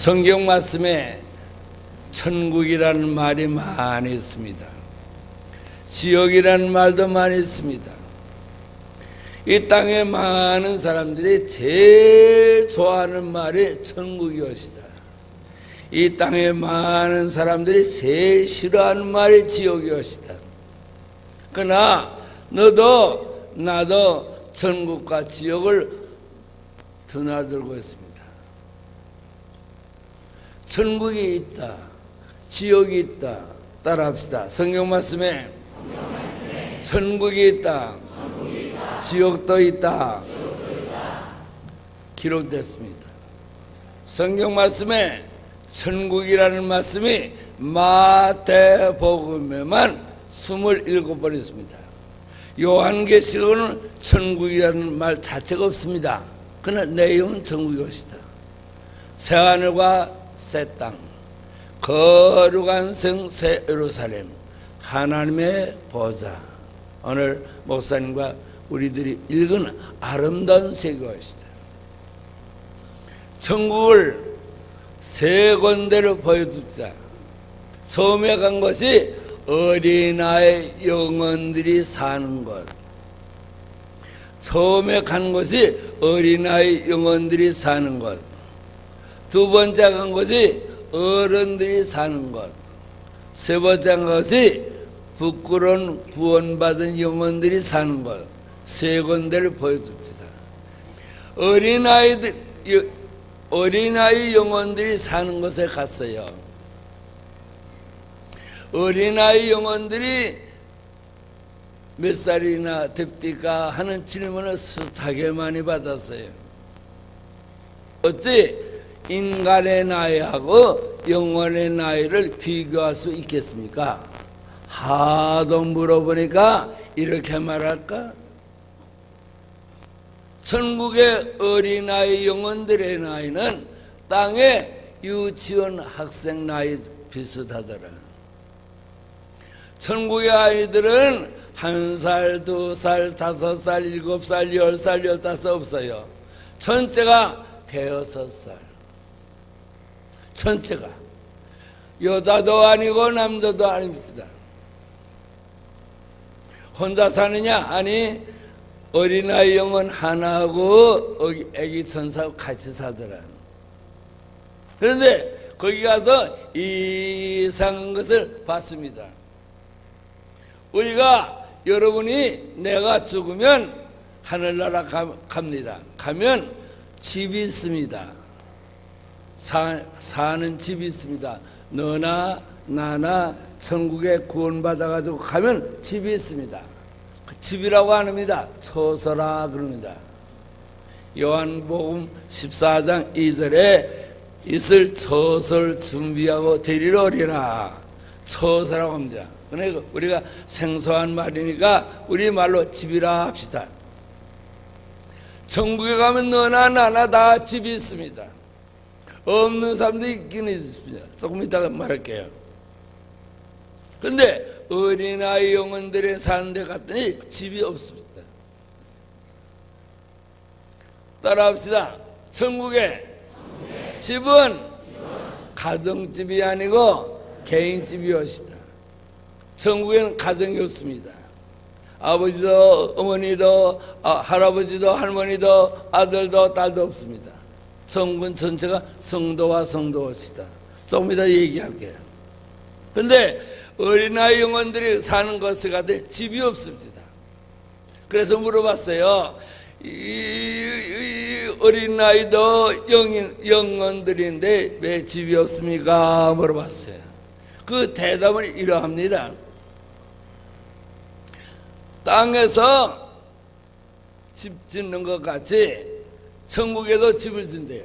성경 말씀에 천국이라는 말이 많이 있습니다. 지옥이라는 말도 많이 있습니다. 이 땅에 많은 사람들이 제일 좋아하는 말이 천국이 것이다. 이 땅에 많은 사람들이 제일 싫어하는 말이 지옥이 것이다. 그러나 너도 나도 천국과 지옥을 드나들고 있습니다. 천국이 있다, 지옥이 있다. 따라합시다. 성경 말씀에 천국이 있다, 지옥도 있다 기록됐습니다. 성경 말씀에 천국이라는 말씀이 마태복음에만 27번 있습니다. 요한계시록은 천국이라는 말 자체가 없습니다. 그러나 내용은 천국이 것이다. 새하늘과 새 땅, 거룩한 성 새 예루살렘, 하나님의 보좌. 오늘 목사님과 우리들이 읽은 아름다운 세계것이다. 천국을 세 군데로 보여줍시다. 처음에 간 것이 어린아이 영혼들이 사는 것. 처음에 간 것이 어린아이 영혼들이 사는 것. 두 번째 간 것이 어른들이 사는 것. 세 번째 간 것이 부끄러운 구원받은 영혼들이 사는 것. 세 군데를 보여줍시다. 어린아이 영혼들이 사는 곳에 갔어요. 어린아이 영혼들이 몇 살이나 됩니까? 하는 질문을 숱하게 많이 받았어요. 어찌 인간의 나이하고 영혼의 나이를 비교할 수 있겠습니까? 하도 물어보니까 이렇게 말할까? 천국의 어린아이 영혼들의 나이는 땅의 유치원 학생 나이 비슷하더라. 천국의 아이들은 1살, 2살, 5살, 7살, 10살, 15 없어요. 전체가 6살. 전체가 여자도 아니고 남자도 아닙니다. 혼자 사느냐? 아니, 어린아이 영혼 하나하고 애기 천사하고 같이 살더라. 그런데 거기 가서 이상한 것을 봤습니다. 우리가 여러분이 내가 죽으면 하늘나라 갑니다. 가면 집이 있습니다. 사는 집이 있습니다. 너나 나나 천국에 구원받아가지고 가면 집이 있습니다. 그 집이라고 안 합니다. 처소라 그럽니다. 요한복음 14장 2절에 있을 처소를 준비하고 데리러 오리라. 처소라고 합니다. 그러니까 우리가 생소한 말이니까 우리 말로 집이라 합시다. 천국에 가면 너나 나나 다 집이 있습니다. 없는 사람도 있긴 있습니다. 조금 이따가 말할게요. 근데 어린아이 영혼들이 사는 데 갔더니 집이 없습니다. 따라합시다. 천국에 집은 가정집이 아니고 개인집이었다. 천국에는 가정이 없습니다. 아버지도 어머니도 할아버지도 할머니도 아들도 딸도 없습니다. 천국은 전체가 성도와 성도시다. 조금 이따 얘기할게요. 그런데 어린아이 영혼들이 사는 곳에 가더니 집이 없습니다. 그래서 물어봤어요. 이 어린아이도 영혼들인데 왜 집이 없습니까? 물어봤어요. 그 대답은 이러합니다. 땅에서 집 짓는 것 같이 천국에도 집을 짓대요.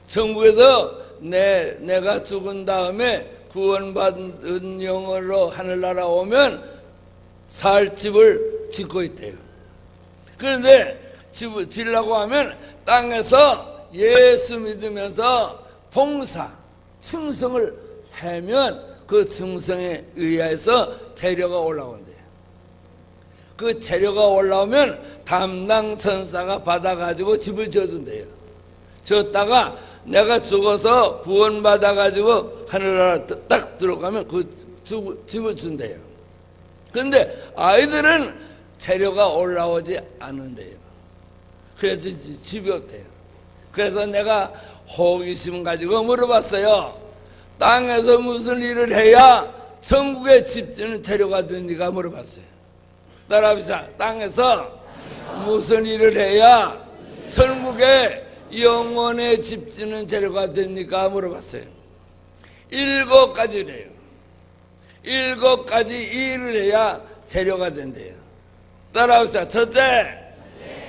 천국에서 내가 죽은 다음에 구원받은 영으로 하늘나라 오면 살 집을 짓고 있대요. 그런데 집을 지으려고 하면 땅에서 예수 믿으면서 봉사, 충성을 하면 그 충성에 의해서 재료가 올라온대요. 그 재료가 올라오면 담당 천사가 받아가지고 집을 지어준대요. 지었다가 내가 죽어서 구원받아가지고 하늘나라 딱 들어가면 그 집을 준대요. 근데 아이들은 재료가 올라오지 않는데요. 그래서 집이 없대요. 그래서 내가 호기심 가지고 물어봤어요. 땅에서 무슨 일을 해야 천국에 집 짓는 재료가 됩니까? 물어봤어요. 따라합시다. 땅에서 무슨 일을 해야 천국에 영원의 집 짓는 재료가 됩니까? 물어봤어요. 7가지래요. 7가지 일을 해야 재료가 된대요. 따라합시다. 첫째,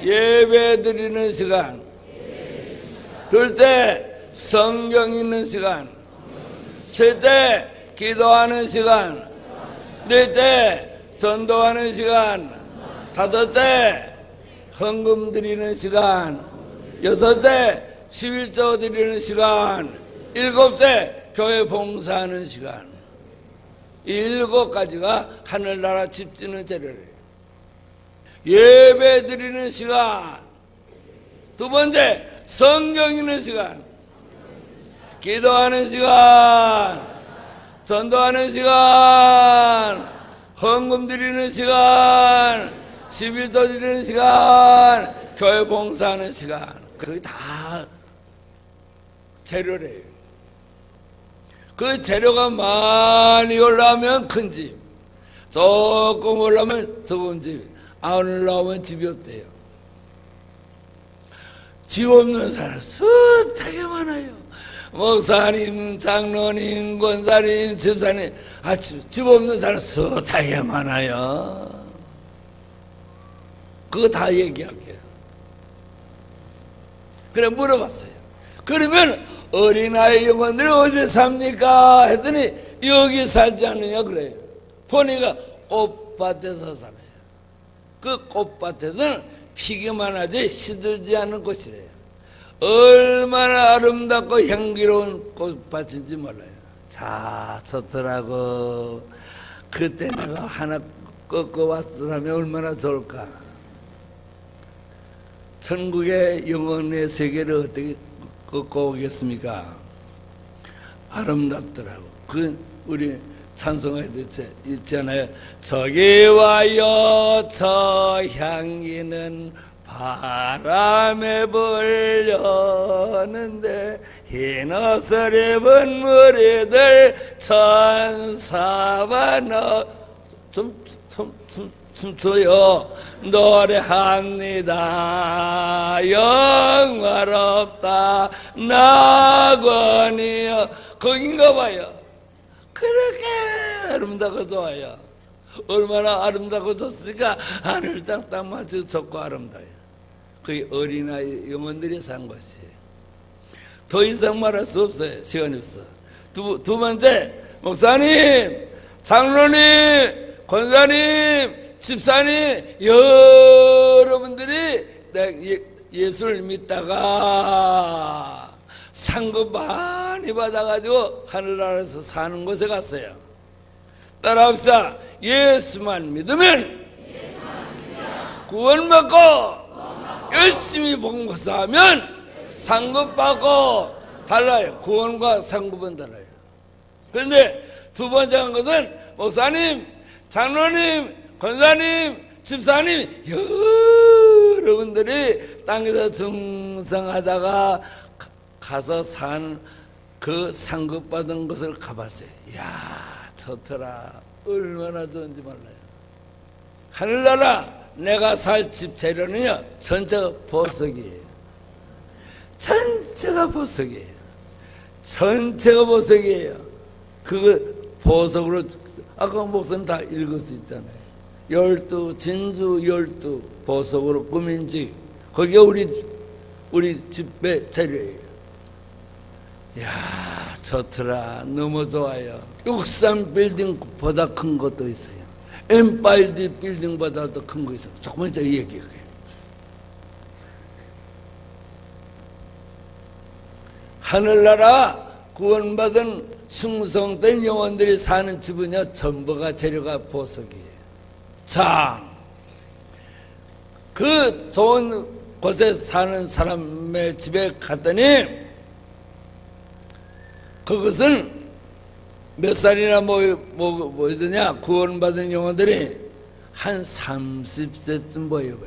예배 드리는 시간. 둘째, 성경 읽는 시간. 셋째, 기도하는 시간. 넷째, 전도하는 시간. 다섯째, 헌금 드리는 시간. 여섯째, 11조 드리는 시간. 일곱째, 교회 봉사하는 시간. 이 7가지가 하늘나라 집 짓는 재료래요. 예배 드리는 시간. 두 번째, 성경 읽는 시간. 기도하는 시간. 전도하는 시간. 헌금 드리는 시간. 11조 드리는 시간. 교회 봉사하는 시간. 그게 다 재료래요. 그 재료가 많이 올라오면 큰 집, 조금 올라오면 적은 집, 안 올라오면 집이 없대요. 집 없는 사람 숱하게 많아요. 목사님, 장로님, 권사님, 집사님, 집 없는 사람 숱하게 많아요. 그거 다 얘기할게요. 그래 물어봤어요. 그러면 어린아이 영혼들이 어디 삽니까? 했더니 여기 살지 않느냐 그래요. 보니까 꽃밭에서 살아요. 그 꽃밭에서는 피기만 하지 시들지 않는 곳이래요. 얼마나 아름답고 향기로운 꽃밭인지 몰라요. 자, 좋더라고. 그때 내가 하나 꺾어왔더라면 얼마나 좋을까. 천국의 영혼의 세계를 어떻게 꺾어오겠습니까? 아름답더라고. 그 우리 찬송에도 있잖아요. 저기 와요 저 향기는 바람에 불려오는데 흰 옷을 입은 무리들 천사와 춤춰요. 노래합니다. 영화롭다 낙원이여. 거긴가 봐요. 그렇게 아름답고 좋아요. 얼마나 아름답고 좋습니까? 하늘 땅 맞춰 좋고 아름다워요. 그게 어린아이 영혼들이 산 것이에요. 더 이상 말할 수 없어요. 시간이 없어. 두 번째, 목사님, 장로님, 권사님, 집사님, 여러분들이 예수를 믿다가 상급 많이 받아가지고 하늘나라에서 사는 곳에 갔어요. 따라합시다. 예수만 믿으면 구원받고 열심히 봉사하면 상급 받고 달라요. 구원과 상급은 달라요. 그런데 두 번째 한 것은 목사님, 장로님, 권사님, 집사님, 여러분들이 땅에서 중생하다가 가서 산 그 상급받은 것을 가봤어요. 이야, 좋더라. 얼마나 좋은지 몰라요. 하늘나라 내가 살 집 재료는요, 전체가 보석이에요. 전체가 보석이에요. 전체가 보석이에요. 그거 보석으로, 아까 목사님 다 읽을 수 있잖아요. 12 진주 12 보석으로 꾸민 집, 거기가 우리 집의 재료예요. 이야, 좋더라. 너무 좋아요. 63 빌딩보다 큰 것도 있어요. 엠파이어 빌딩보다 더 큰 거 있어요. 조금만 더 얘기해요. 하늘나라 구원받은 충성된 영혼들이 사는 집은요, 전부가 재료가 보석이에요. 자, 그 좋은 곳에 사는 사람의 집에 갔더니 그것은 몇 살이나 뭐였느냐? 구원받은 영혼들이 한 30세쯤 보여요.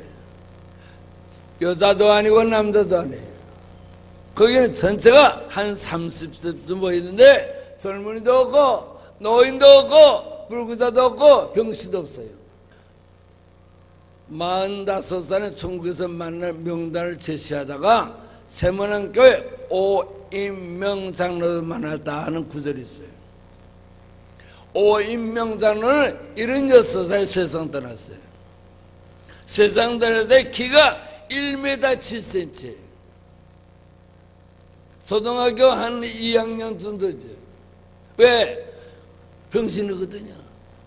여자도 아니고 남자도 아니에요. 거기는 전체가 한 30세쯤 보이는데 젊은이도 없고 노인도 없고 불구자도 없고 병시도 없어요. 45살에 천국에서 만날 명단을 제시하다가 세문안교회 오인명 장로를 만났다 하는 구절이 있어요. 오인명 장로는 76살에 세상 떠났어요. 세상 떠날 때 키가 1m 7cm. 초등학교 한 2학년 정도죠. 왜? 병신이거든요.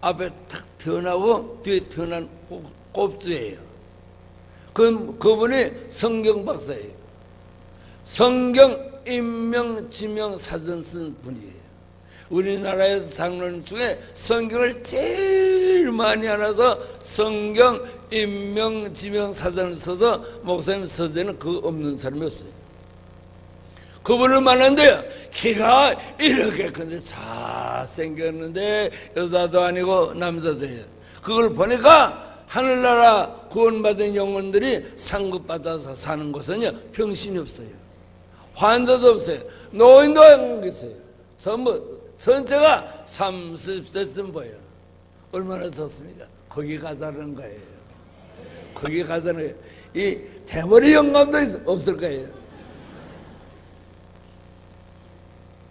앞에 탁 태어나고 뒤에 태어난 꼽주예요. 그분이 성경 박사예요. 성경 인명 지명 사전 쓴 분이에요. 우리나라의 장로님 중에 성경을 제일 많이 알아서 성경 인명 지명 사전을 써서 목사님 서재는 그거 없는 사람이 없어요. 그분을 만났는데 키가 이렇게 큰데 잘생겼는데 여자도 아니고 남자도 아니에요. 그걸 보니까 하늘나라 구원받은 영혼들이 상급받아서 사는 곳은요 병신이 없어요. 환자도 없어요. 노인도 안 계세요. 전부 전체가 30세쯤 보여요. 얼마나 좋습니까? 거기 가자는 거예요. 거기 가자는 거예요. 이 대머리 영감도 없을 거예요.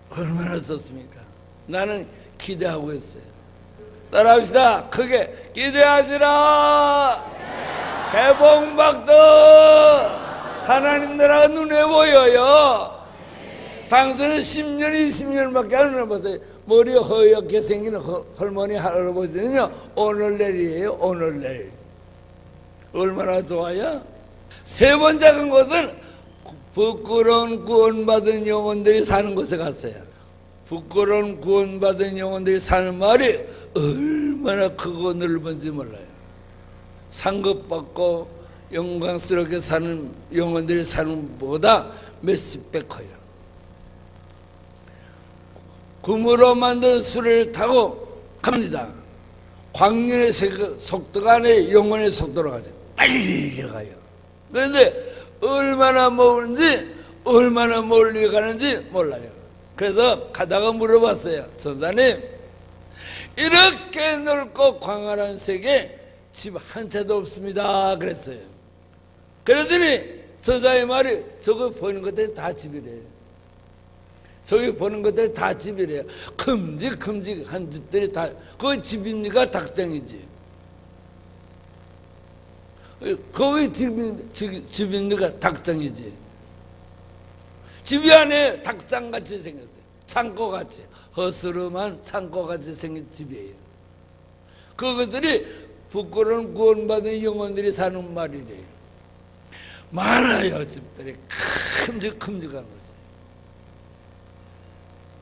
얼마나 좋습니까? 나는 기대하고 있어요. 따라합시다. 크게 기대하시라. 개봉박도 하나님 나라가 눈에 보여요. 당신은 10년, 20년밖에 안 남았어요. 머리 허옇게 생긴 할머니, 할아버지는요, 오늘 내일이에요, 오늘 내일. 얼마나 좋아요? 세 번째 간 곳은 부끄러운 구원받은 영혼들이 사는 곳에 갔어요. 부끄러운 구원받은 영혼들이 사는 마을이 얼마나 크고 넓은지 몰라요. 상급받고 영광스럽게 사는 영혼들이 사는 것보다 몇십 배 커요. 금으로 만든 수레를 타고 갑니다. 광년의 속도가 아니라 영혼의 속도로 가죠. 빨리 가요. 그런데 얼마나 머는지 얼마나 멀리 가는지 몰라요. 그래서 가다가 물어봤어요. 전사님, 이렇게 넓고 광활한 세계 집 한 채도 없습니다. 그랬어요. 그랬더니 전사의 말이 저거 보이는 것들이 다 집이래요. 저기 보는 것들이 다 집이래요. 큼직큼직한 집들이 다, 그거 집입니까? 닭장이지. 거기 집입니까? 닭장이지. 집이 안에 닭장같이 생겼어요. 창고같이. 허스름한 창고같이 생긴 집이에요. 그것들이 부끄러운 구원받은 영혼들이 사는 말이래요. 많아요. 집들이 큼직큼직한 것을.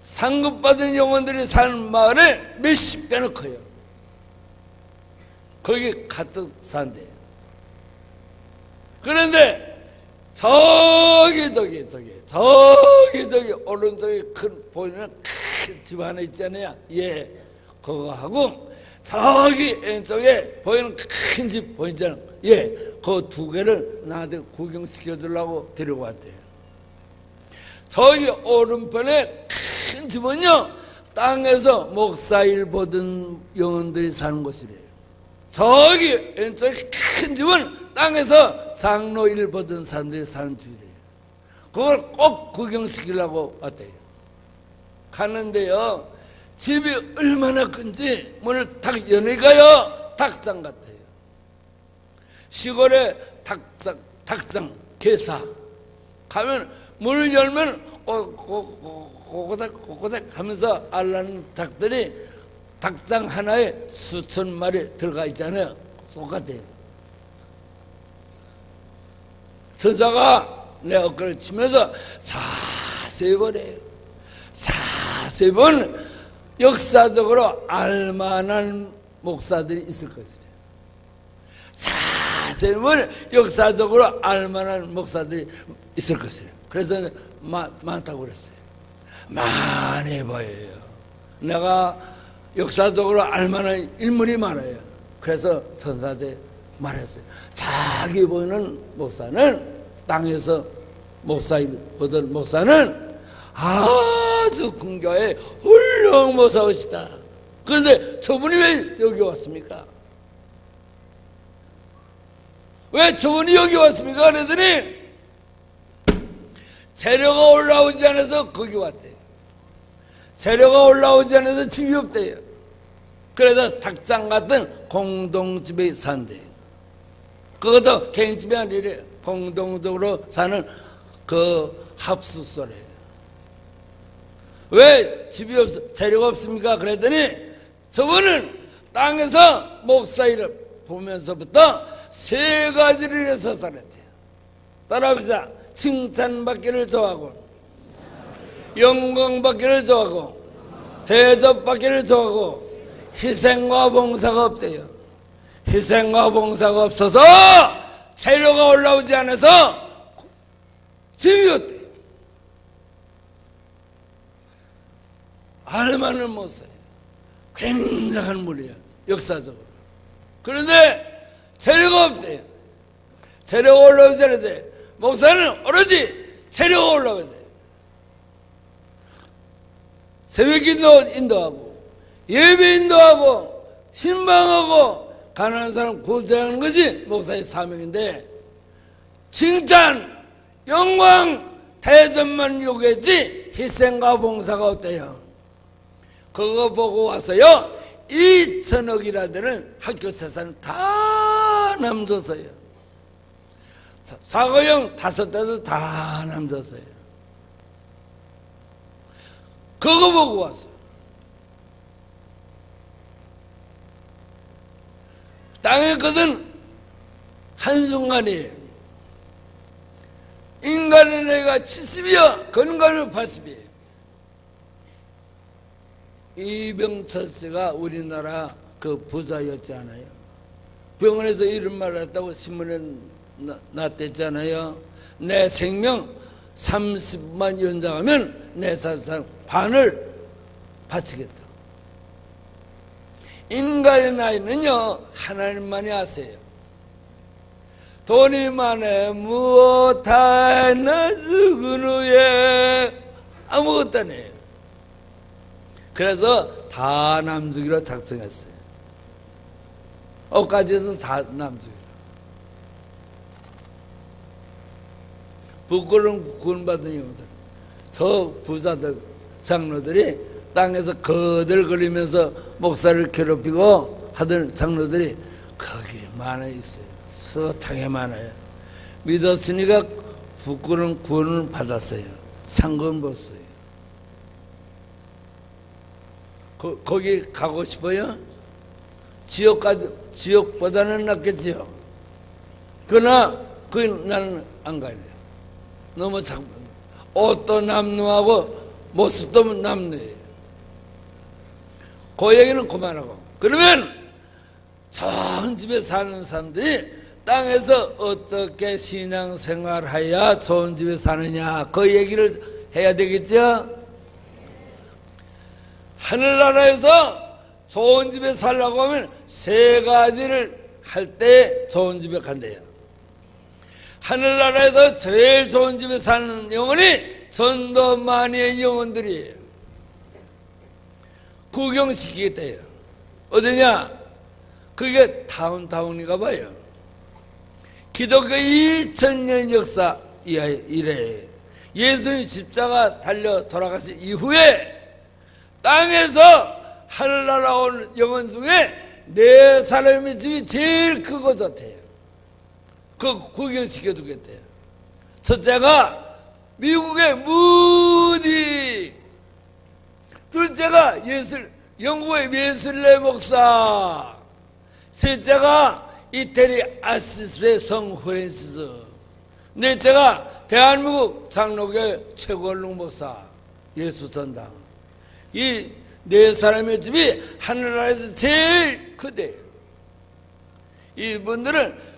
상급받은 영혼들이 사는 마을에 몇십 배는 커요. 거기 가득 산대요. 그런데 저기 오른쪽에 큰 보이는 큰 집 하나 있잖아요. 예, 그거 하고 저기 왼쪽에 보이는 큰 집 보이잖아요. 예, 그 두 개를 나한테 구경시켜 주려고 데리고 왔대요. 저기 오른편에 큰 집은요, 땅에서 목사일 보던 영혼들이 사는 곳이래요. 저기 왼쪽에 큰 집은 땅에서 장로일 보던 사람들이 사는 집이래요. 그걸 꼭 구경시키려고 왔대요. 가는데요, 집이 얼마나 큰지 문을 탁 여니까요, 닭장 같아요. 시골에 닭장 개사 가면 문을 열면 꼬꼬닥 하면서 알라는 닭들이 닭장 하나에 수천 마리 들어가 있잖아요. 똑같아요. 전사가 내 어깨를 치면서 자세히 보래요. 자세히 보면 역사적으로 알만한 목사들이 있을 것이래요. 자세히 보면 역사적으로 알만한 목사들이 있을 것이래요. 그래서 많다고 그랬어요. 많이 보여요. 내가 역사적으로 알만한 인물이 많아요. 그래서 천사한테 말했어요. 자기 보이는 목사는, 땅에서 목사일 보던 목사는 아주 큰 교회 훌륭한 목사이시다. 그런데 저분이 왜 여기 왔습니까? 왜 저분이 여기 왔습니까? 그랬더니 재료가 올라오지 않아서 거기 왔대요. 재료가 올라오지 않아서 집이 없대요. 그래서 닭장 같은 공동집에 산대요. 그것도 개인집이 아니래요. 공동적으로 사는 그 합숙소래요. 왜 집이 재료가 없습니까? 그랬더니 저분은 땅에서 목사 일을 보면서부터 세 가지를 해서 살았대요. 따라합시다. 칭찬받기를 좋아하고, 영광받기를 좋아하고, 대접받기를 좋아하고, 희생과 봉사가 없대요. 희생과 봉사가 없어서 재료가 올라오지 않아서 집이 없대요. 알만은 못 써요. 굉장한 물이에요, 역사적으로. 그런데 재료가 없대요. 재료가 올라오지 않아요. 목사는 오로지 재료가 올라와야 돼요. 새벽기도 인도하고, 예배 인도하고, 신방하고, 가난한 사람 구제하는 것이 목사의 사명인데, 칭찬, 영광, 대접만 요구했지 희생과 봉사가 없대요. 그거 보고 와서요, 2천억이라는 학교 재산은 다 남줬어요. 사고형 5대도 다 남줬어요. 그거 보고 왔어요. 땅의 것은 한순간이에요. 인간의 나이가 70이요, 건강은 80이에요. 이병철 씨가 우리나라 그 부자였지 않아요? 병원에서 이런 말을 했다고 신문에 났댔잖아요. 내 생명 30만 연장하면 내 자산 반을 바치겠다. 인간의 나이는요, 하나님만이 아세요. 돈이 많아 무엇 하나 죽은 후에 아무것도 안 해요. 그래서 다 남주기로 작성했어요. 옷까지도 다 남주기로. 부끄러운 구원받은 영혼들, 저 부자들, 장로들이 땅에서 거들거리면서 목사를 괴롭히고 하던 장로들이 거기에 많아 있어요. 서탕에 많아요. 믿었으니까 부끄러운 구원을 받았어요. 상금 벌었어요. 거기 가고 싶어요? 지옥보다는 낫겠지요. 그러나 거기 나는 안 가야 돼요. 너무 옷도 남루하고 모습도 남루해요. 그 얘기는 그만하고, 그러면 좋은 집에 사는 사람들이 땅에서 어떻게 신앙생활해야 좋은 집에 사느냐, 그 얘기를 해야 되겠죠. 하늘나라에서 좋은 집에 살려고 하면 세 가지를 할 때 좋은 집에 간대요. 하늘나라에서 제일 좋은 집에 사는 영혼이 전도만이의 영혼들이에요. 구경시키겠대요. 어디냐? 그게 다운타운인가 봐요. 기독교 2000년 역사 이래 예수님 십자가 달려 돌아가신 이후에 땅에서 하늘나라 온 영혼 중에 4사람의 집이 제일 크고 좋대요. 그 구경시켜 주겠대요. 첫째가 미국의 무디, 둘째가 영국의 예술레 목사, 셋째가 이태리 아시스의 성 프랜시스, 넷째가 대한민국 장로교회 최고령 목사 예수전당. 이 4사람의 집이 하늘나라에서 제일 크대요. 이분들은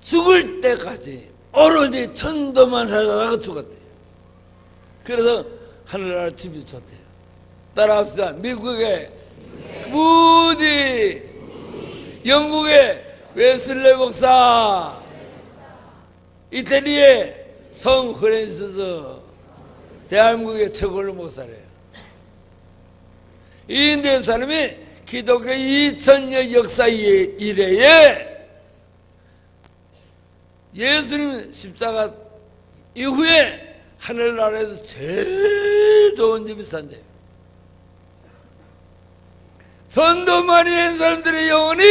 죽을 때까지 오로지 전도만 하다가 죽었대요. 그래서 하늘나라 집이 좋대요. 따라합시다. 미국에 무디, 영국의 웨슬레 목사, 이태리의 성 프랜시스, 대한민국의 최고로 목사래요. 이 인도의 사람이 기독교 2000년 역사 이래에 예수님 십자가 이후에 하늘나라에서 제일 좋은 집이 산대요. 전도 많이 한 사람들의 영혼이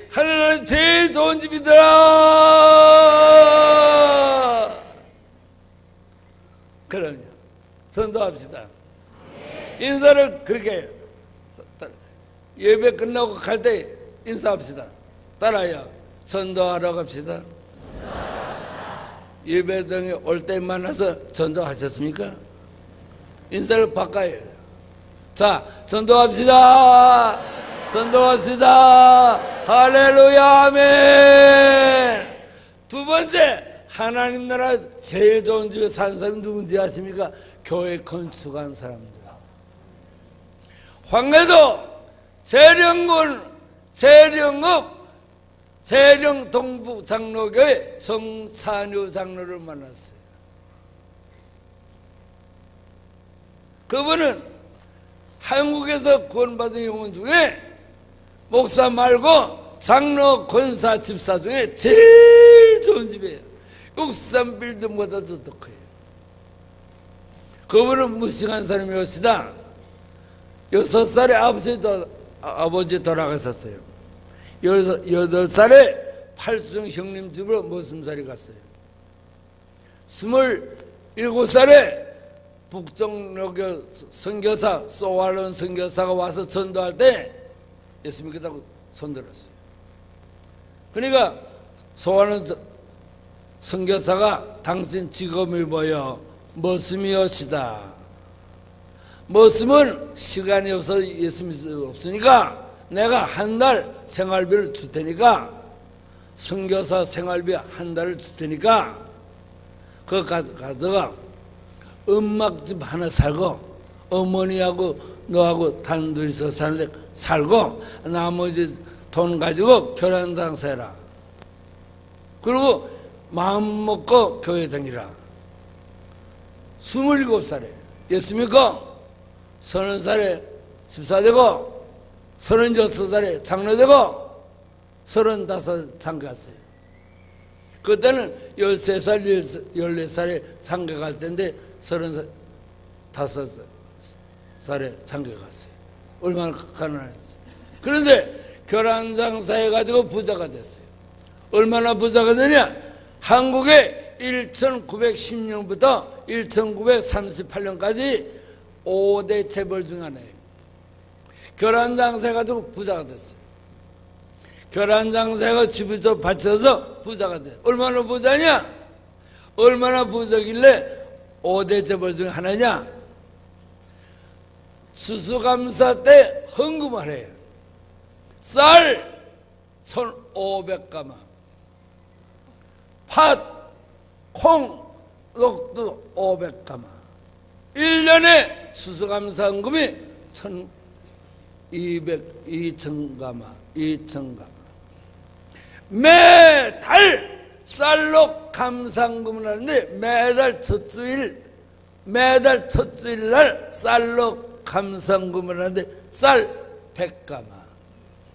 하늘나라에 제일 좋은 집이더라. 그럼요. 전도합시다. 인사를 그렇게 해요. 예배 끝나고 갈 때 인사합시다. 따라요. 전도하러 갑시다. 예배당에 올 때 만나서 전도하셨습니까? 인사를 바꿔요. 자, 전도합시다. 전도합시다. 할렐루야, 아멘. 두 번째, 하나님 나라 제일 좋은 집에 산 사람이 누군지 아십니까? 교회 건축한 사람들. 황해도 재령군 재령읍 재령 동부 장로교회 정찬유 장로를 만났어요. 그분은 한국에서 구원받은 영혼 중에 목사 말고 장로, 권사, 집사 중에 제일 좋은 집이에요. 63빌딩보다도 더 커요. 그분은 무식한 사람이었시다. 6살에 아버지 돌아가셨어요. 8살에 팔순 형님 집으로 머슴살이 갔어요. 27살에 북정로교 선교사 소왈론 선교사가 와서 전도할 때 예수님이 그다고 손들었어요. 그러니까 소왈론 선교사가 당신 직업이 뭐여? 머슴이었시다. 머슴은 시간이 없어서 예수님이 없으니까 내가 한 달 생활비를 줄 테니까, 선교사 생활비 한 달을 줄 테니까 그거 가져가 음악집 하나 살고 어머니하고 너하고 단둘이서 사는데 살고 나머지 돈 가지고 결혼장사 해라. 그리고 마음 먹고 교회 다니라. 27살에 예수 믿고 30살에 집사 되고 36살에 장로 되고 35 장가 갔어요. 그때는 13살, 14살에 장가 갈 때인데 35살에 장가 갔어요. 얼마나 가난했어요. 그런데 결혼장사 해가지고 부자가 됐어요. 얼마나 부자가 되냐? 한국에 1910년부터 1938년까지 5대 재벌 중 하나예요. 결혼장사 해가지고 부자가 됐어요. 결혼장사가 집을 좀 바쳐서 부자가 됐어요. 얼마나 부자냐? 얼마나 부자길래 5대 재벌 중 하나냐? 추수감사 때 헌금을 해요. 쌀 1,500가마, 팥, 콩, 녹두 500가마. 1년에 추수감사 헌금이 2,000가마, 2,000가마. 매달 쌀로 감상금을 하는데 매달 첫 주일 날 쌀로 감상금을 하는데 쌀 100가마,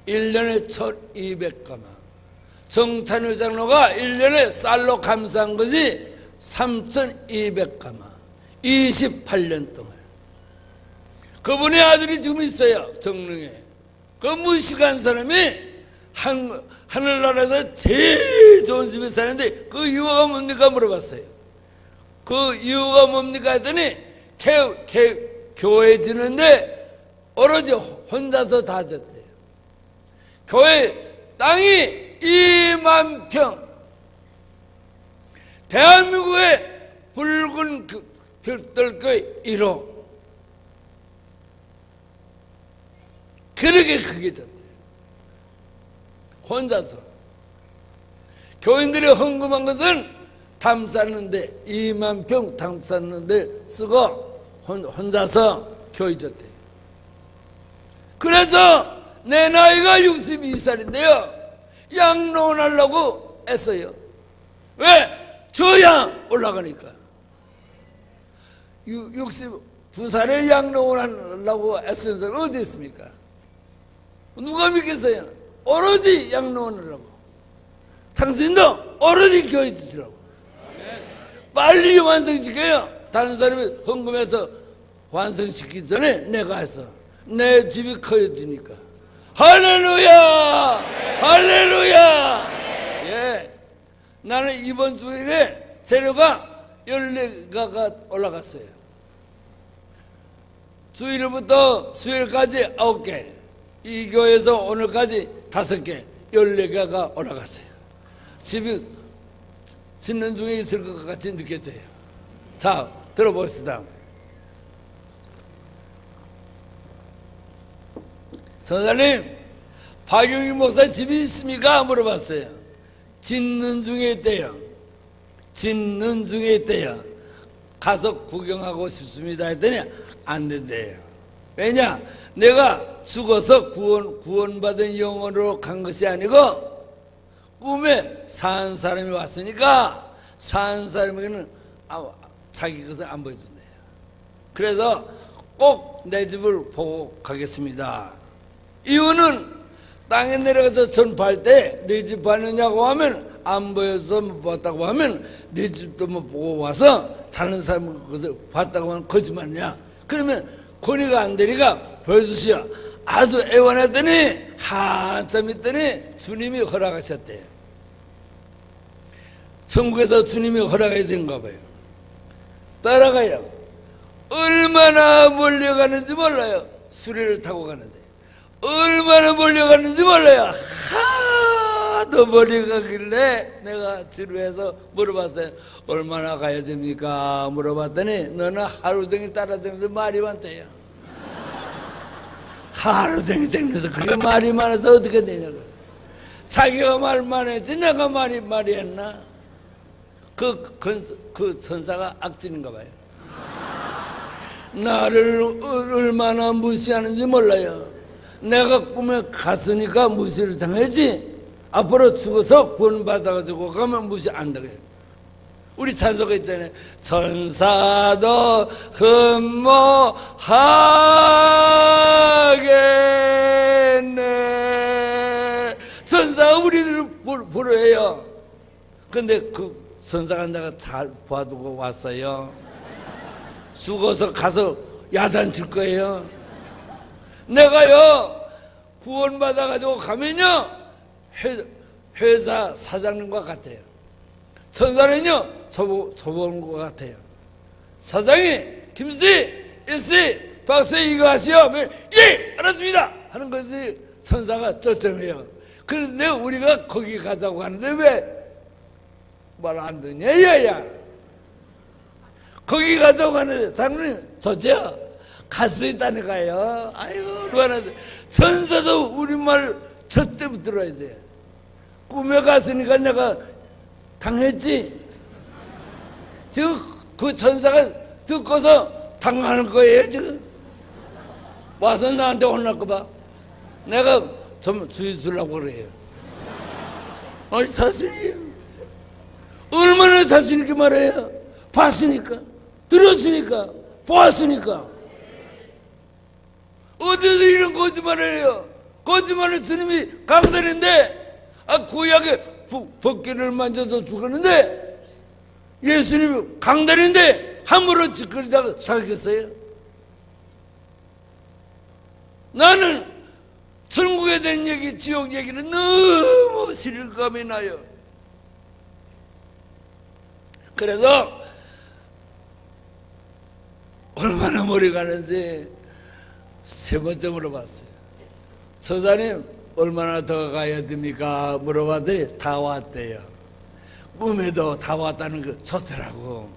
1년에 1,200가마. 정찬유 장로가 1년에 쌀로 감사한 것이 3,200가마, 28년 동안. 그분의 아들이 지금 있어요. 정릉에. 그 무식한 사람이 하늘나라에서 제일 좋은 집에 사는데 그 이유가 뭡니까 물어봤어요. 그 이유가 뭡니까 했더니 교회 지는데 오로지 혼자서 다 졌대요. 교회 땅이 2만 평. 대한민국의 붉은 별들교회 1호. 그렇게 크게 졌대요. 혼자서. 교인들이 헌금한 것은 담 쌓는데 2만 평 담 쌓는데 쓰고 혼자서 교회 있었대요. 그래서 내 나이가 62살인데요 양로원 하려고 애써요. 왜? 줘야 올라가니까. 62살에 양로원 하려고 애쓰는 사람이 어디 있습니까? 누가 믿겠어요? 오로지 양로원 하려고. 당신도 오로지 교회 주시라고. 빨리 완성시켜요. 다른 사람이 헌금해서 완성시키기 전에 내가 해서 내 집이 커져지니까. 할렐루야! 할렐루야! 예. 나는 이번 주일에 재료가 14가가 올라갔어요. 주일부터 수요일까지 9개, 이 교회에서 오늘까지 5개, 14개가 올라갔어요. 집이 짓는 중에 있을 것 같이 느껴져요. 자, 들어봅시다. 선생님, 박용희 목사 집이 있습니까? 물어봤어요. 짓는 중에 있대요. 짓는 중에 있대요. 가서 구경하고 싶습니다 했더니 안 된대요. 왜냐? 내가 죽어서 구원받은 영혼으로 간 것이 아니고 꿈에 산 사람이 왔으니까 산 사람에게는 자기 것을 안 보여준대요. 그래서 꼭 내 집을 보고 가겠습니다. 이유는 땅에 내려가서 전파할 때 내 집 봤느냐고 하면 안 보여서 못 봤다고 하면 내 집도 못 보고 와서 다른 사람 것을 봤다고 하면 거짓말이냐. 그러면 권위가 안 되니까 보여주시오. 아주 애원했더니 한참 있더니 주님이 허락하셨대요. 천국에서 주님이 허락해야 되는가 봐요. 따라가요. 얼마나 몰려가는지 몰라요. 수레를 타고 가는데 얼마나 몰려가는지 몰라요. 하도 멀리 가길래 내가 지루해서 물어봤어요. 얼마나 가야 됩니까? 물어봤더니 너는 하루 종일 따라다니면서 말이 많대요. 하루 종일 다니면서 그렇게 말이 많아서 어떻게 되냐고. 자기가 말만 했지 내가 말이 했나? 그 선사가 악진인가 봐요. 나를 얼마나 무시하는지 몰라요. 내가 꿈에 갔으니까 무시를 당했지. 앞으로 죽어서 구원받아가지고 가면 무시 안 되게. 우리 찬송가 있잖아요. 천사도 흠모하겠네. 천사가 우리를 부르해요. 근데 그 천사가 내가 잘 봐두고 왔어요. 죽어서 가서 야단칠 거예요. 내가요 구원받아가지고 가면요 회사 사장님과 같아요. 천사는요 저보는 것 같아요. 사장이 김씨, 일씨, 박씨 이거 하시오 하면 예 알았습니다 하는 것이 천사가 초점이에요. 그런데 우리가 거기 가자고 하는데 왜 말 안 듣냐 야야. 거기 가자고 하는데 장로님 좋죠? 갈 수 있다니까요. 아이고 얼마나. 천사도 우리말 절대로 들어야 돼. 꿈에 갔으니까 내가 당했지. 지금 그 천사가 듣고서 당하는 거예요 지금. 와서 나한테 혼날까 봐. 내가 좀 주의 주려고 그래요. 아니 자신이에요. 얼마나 자신 있게 말해요. 봤으니까, 들었으니까, 보았으니까. 어디서 이런 거짓말을 해요? 거짓말은 주님이 강단인데 구약의 벗기를 만져서 죽었는데 예수님이 강단인데 함부로 짓거리다가 살겠어요? 나는 천국에 대한 얘기, 지옥 얘기는 너무 실감이 나요. 그래서 얼마나 머리 가는지 3번째 물어봤어요. 서사님 얼마나 더 가야 됩니까? 물어봤더니 다 왔대요. 꿈에도 다 왔다는 거 좋더라고.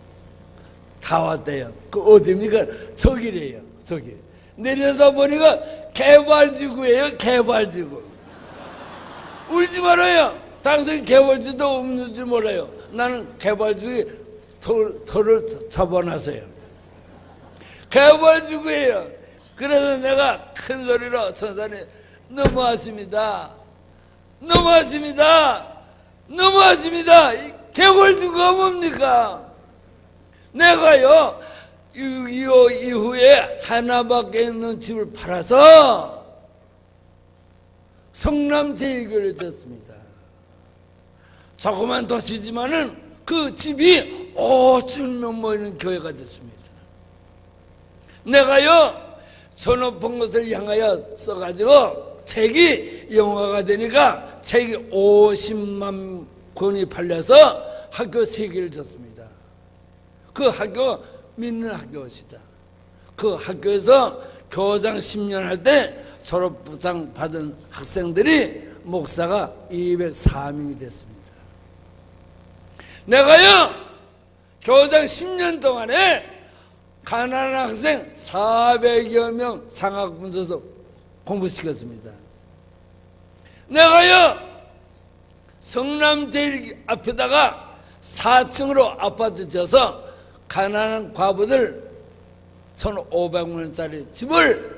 다 왔대요. 그 어디입니까? 저기래요. 저기 내려다 보니까 개발지구예요. 개발지구. 울지 말아요. 당신 개발지도 없는지 몰라요. 나는 개발지구에 돌을 잡아놨어요. 개벌주구예요. 그래서 내가 큰 소리로 선산에 너무하십니다. 너무하십니다. 너무하십니다. 개벌주구가 뭡니까? 내가요 6.25 이후에 하나밖에 있는 집을 팔아서 성남제일교회를 졌습니다. 조그만 도시지만은 그 집이 5천 넘어 있는 교회가 됐습니다. 내가요 전업한 것을 향하여 써가지고 책이 영화가 되니까 책이 50만 권이 팔려서 학교 3개를 줬습니다. 그 학교 믿는 학교시다. 그 학교에서 교장 10년 할 때 졸업부상 받은 학생들이 목사가 204명이 됐습니다. 내가요 교장 10년 동안에 가난한 학생 400여 명 상학분 줘서 공부시켰습니다. 내가요 성남제일 앞에다가 4층으로 아파트 져서 가난한 과부들 1,500만 원짜리 집을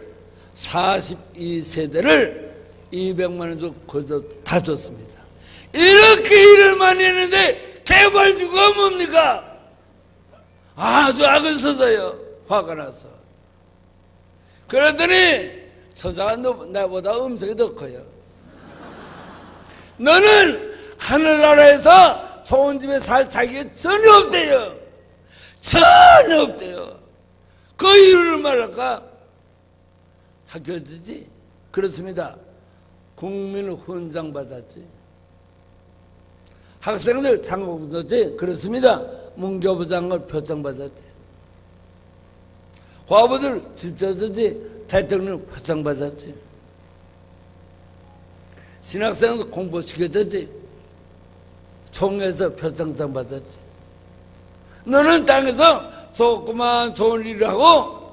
42세대를 200만 원 주고 거기서 다 줬습니다. 이렇게 일을 많이 했는데 개발주가 뭡니까? 아주 악을 써서요. 화가 나서. 그러더니 처자가 나보다 음성이 더 커요. 너는 하늘나라에서 좋은 집에 살 자격이 전혀 없대요. 전혀 없대요. 그 이유를 말할까? 학교지지? 그렇습니다. 국민 훈장 받았지. 학생들 장국 줬지? 그렇습니다. 문교부 장을 표창 받았지. 과부들 집 줬지? 대통령 표창 받았지. 신학생도 공부시켜줬지? 총회에서 표창장 받았지. 너는 땅에서 조그만 좋은 일을 하고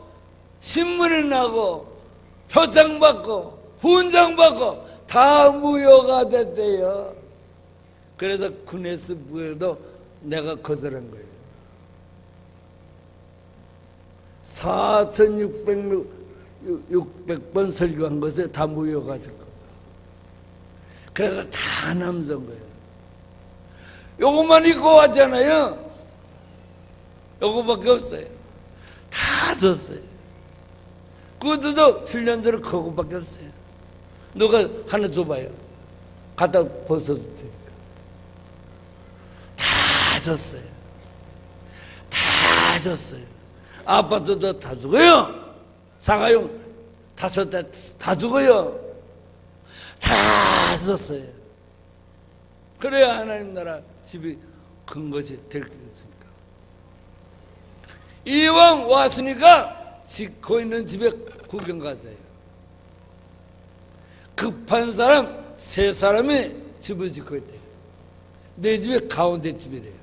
신문에 나고 표창 받고 훈장 받고 다 무효가 됐대요. 그래서 군에서 무효도 내가 거절한 거예요. 4,600번 설교한 것에 다 무효가 될 거다. 그래서 다 남선 거예요. 요것만 입고 왔잖아요. 요거밖에 없어요. 다 줬어요. 그것도 7년 전에 그거밖에 없어요. 누가 하나 줘봐요. 갖다 벗어도 되니까. 다 줬어요. 다 줬어요. 아파트도 다 주고요. 사가용 5대 다 주고요. 다 줬어요. 그래야 하나님 나라 집이 큰 것이 될 게 있습니까? 이왕 왔으니까 짓고 있는 집에 구경 가세요. 급한 사람 3사람이 집을 짓고 있대요. 내 집이 가운데 집이래요.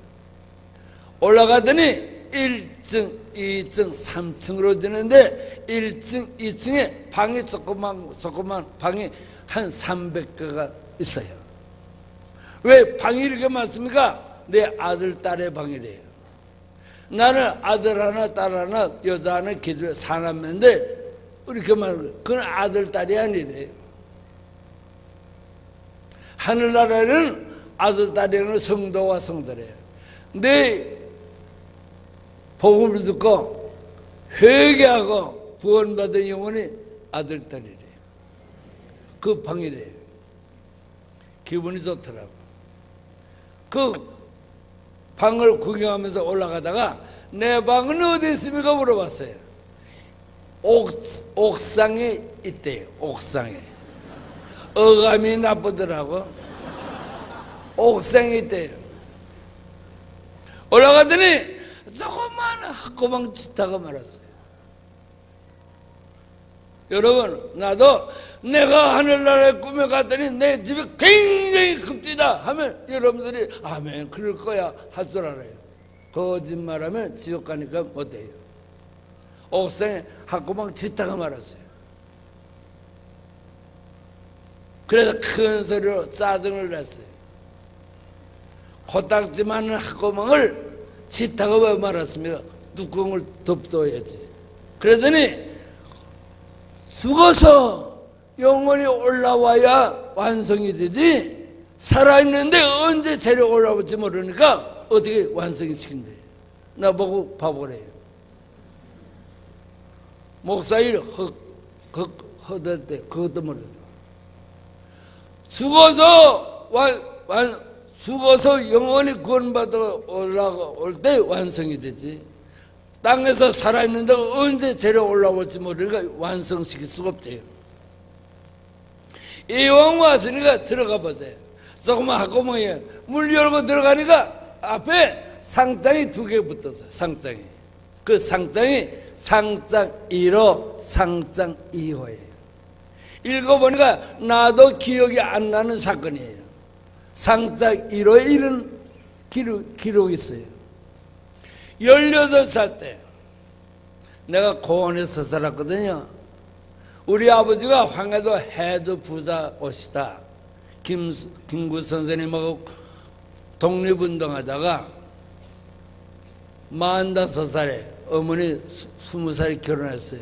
올라가더니 1층, 2층, 3층으로 지는데 1층, 2층에 방이 조그만 방이 한 300개가 있어요. 왜 방이 이렇게 많습니까? 내 아들, 딸의 방이래요. 나는 아들 하나, 딸 하나, 여자 하나, 계집애 4남매인데 이렇게 말해요. 그건 아들, 딸이 아니래요. 하늘나라에는 아들, 딸에는 성도와 성도래요. 내 복음을 듣고 회개하고 구원받은 영혼이 아들, 딸이래요. 그 방이래요. 기분이 좋더라고. 그 방을 구경하면서 올라가다가 내 방은 어디 있습니까? 물어봤어요. 옥상에 있대요. 옥상에. 어감이 나쁘더라고. 옥상에 있대요. 올라가더니 조그만 학고방 짓다가 말았어요. 여러분, 나도 내가 하늘나라에 꿈에 갔더니 내 집이 굉장히 급디다 하면 여러분들이 아멘 그럴 거야 할 줄 알아요. 거짓말하면 지옥 가니까 못해요. 옥상에 학고방 짓다가 말았어요. 그래서 큰 소리로 짜증을 냈어요. 코딱지 많은 학고방을 짓다가 왜 말았습니까? 뚜껑을 덮어야지. 그러더니 죽어서 영원히 올라와야 완성이 되지, 살아있는데 언제 재력 올라올지 모르니까 어떻게 완성이 시킨대. 나보고 바보래요. 목사 일 허들 때 그것도 모르고 죽어서 영원히 구원받아 올라올 때 완성이 되지, 땅에서 살아있는데 언제 재력 올라올지 모르니까 완성시킬 수가 없대요. 이왕 왔으니까 들어가 보세요. 조그만 학구멍에 물 열고 들어가니까 앞에 상장이 2개 붙었어요. 상장이. 그 상장이 상장 1호, 상장 2호예요. 읽어보니까 나도 기억이 안 나는 사건이에요. 상장 1호에 이런 기록이 있어요. 18살 때 내가 고원에서 살았거든요. 우리 아버지가 황해도 해주 부자 오시다 김구 선생님하고 독립운동하다가 45살에 어머니 20살에 결혼했어요.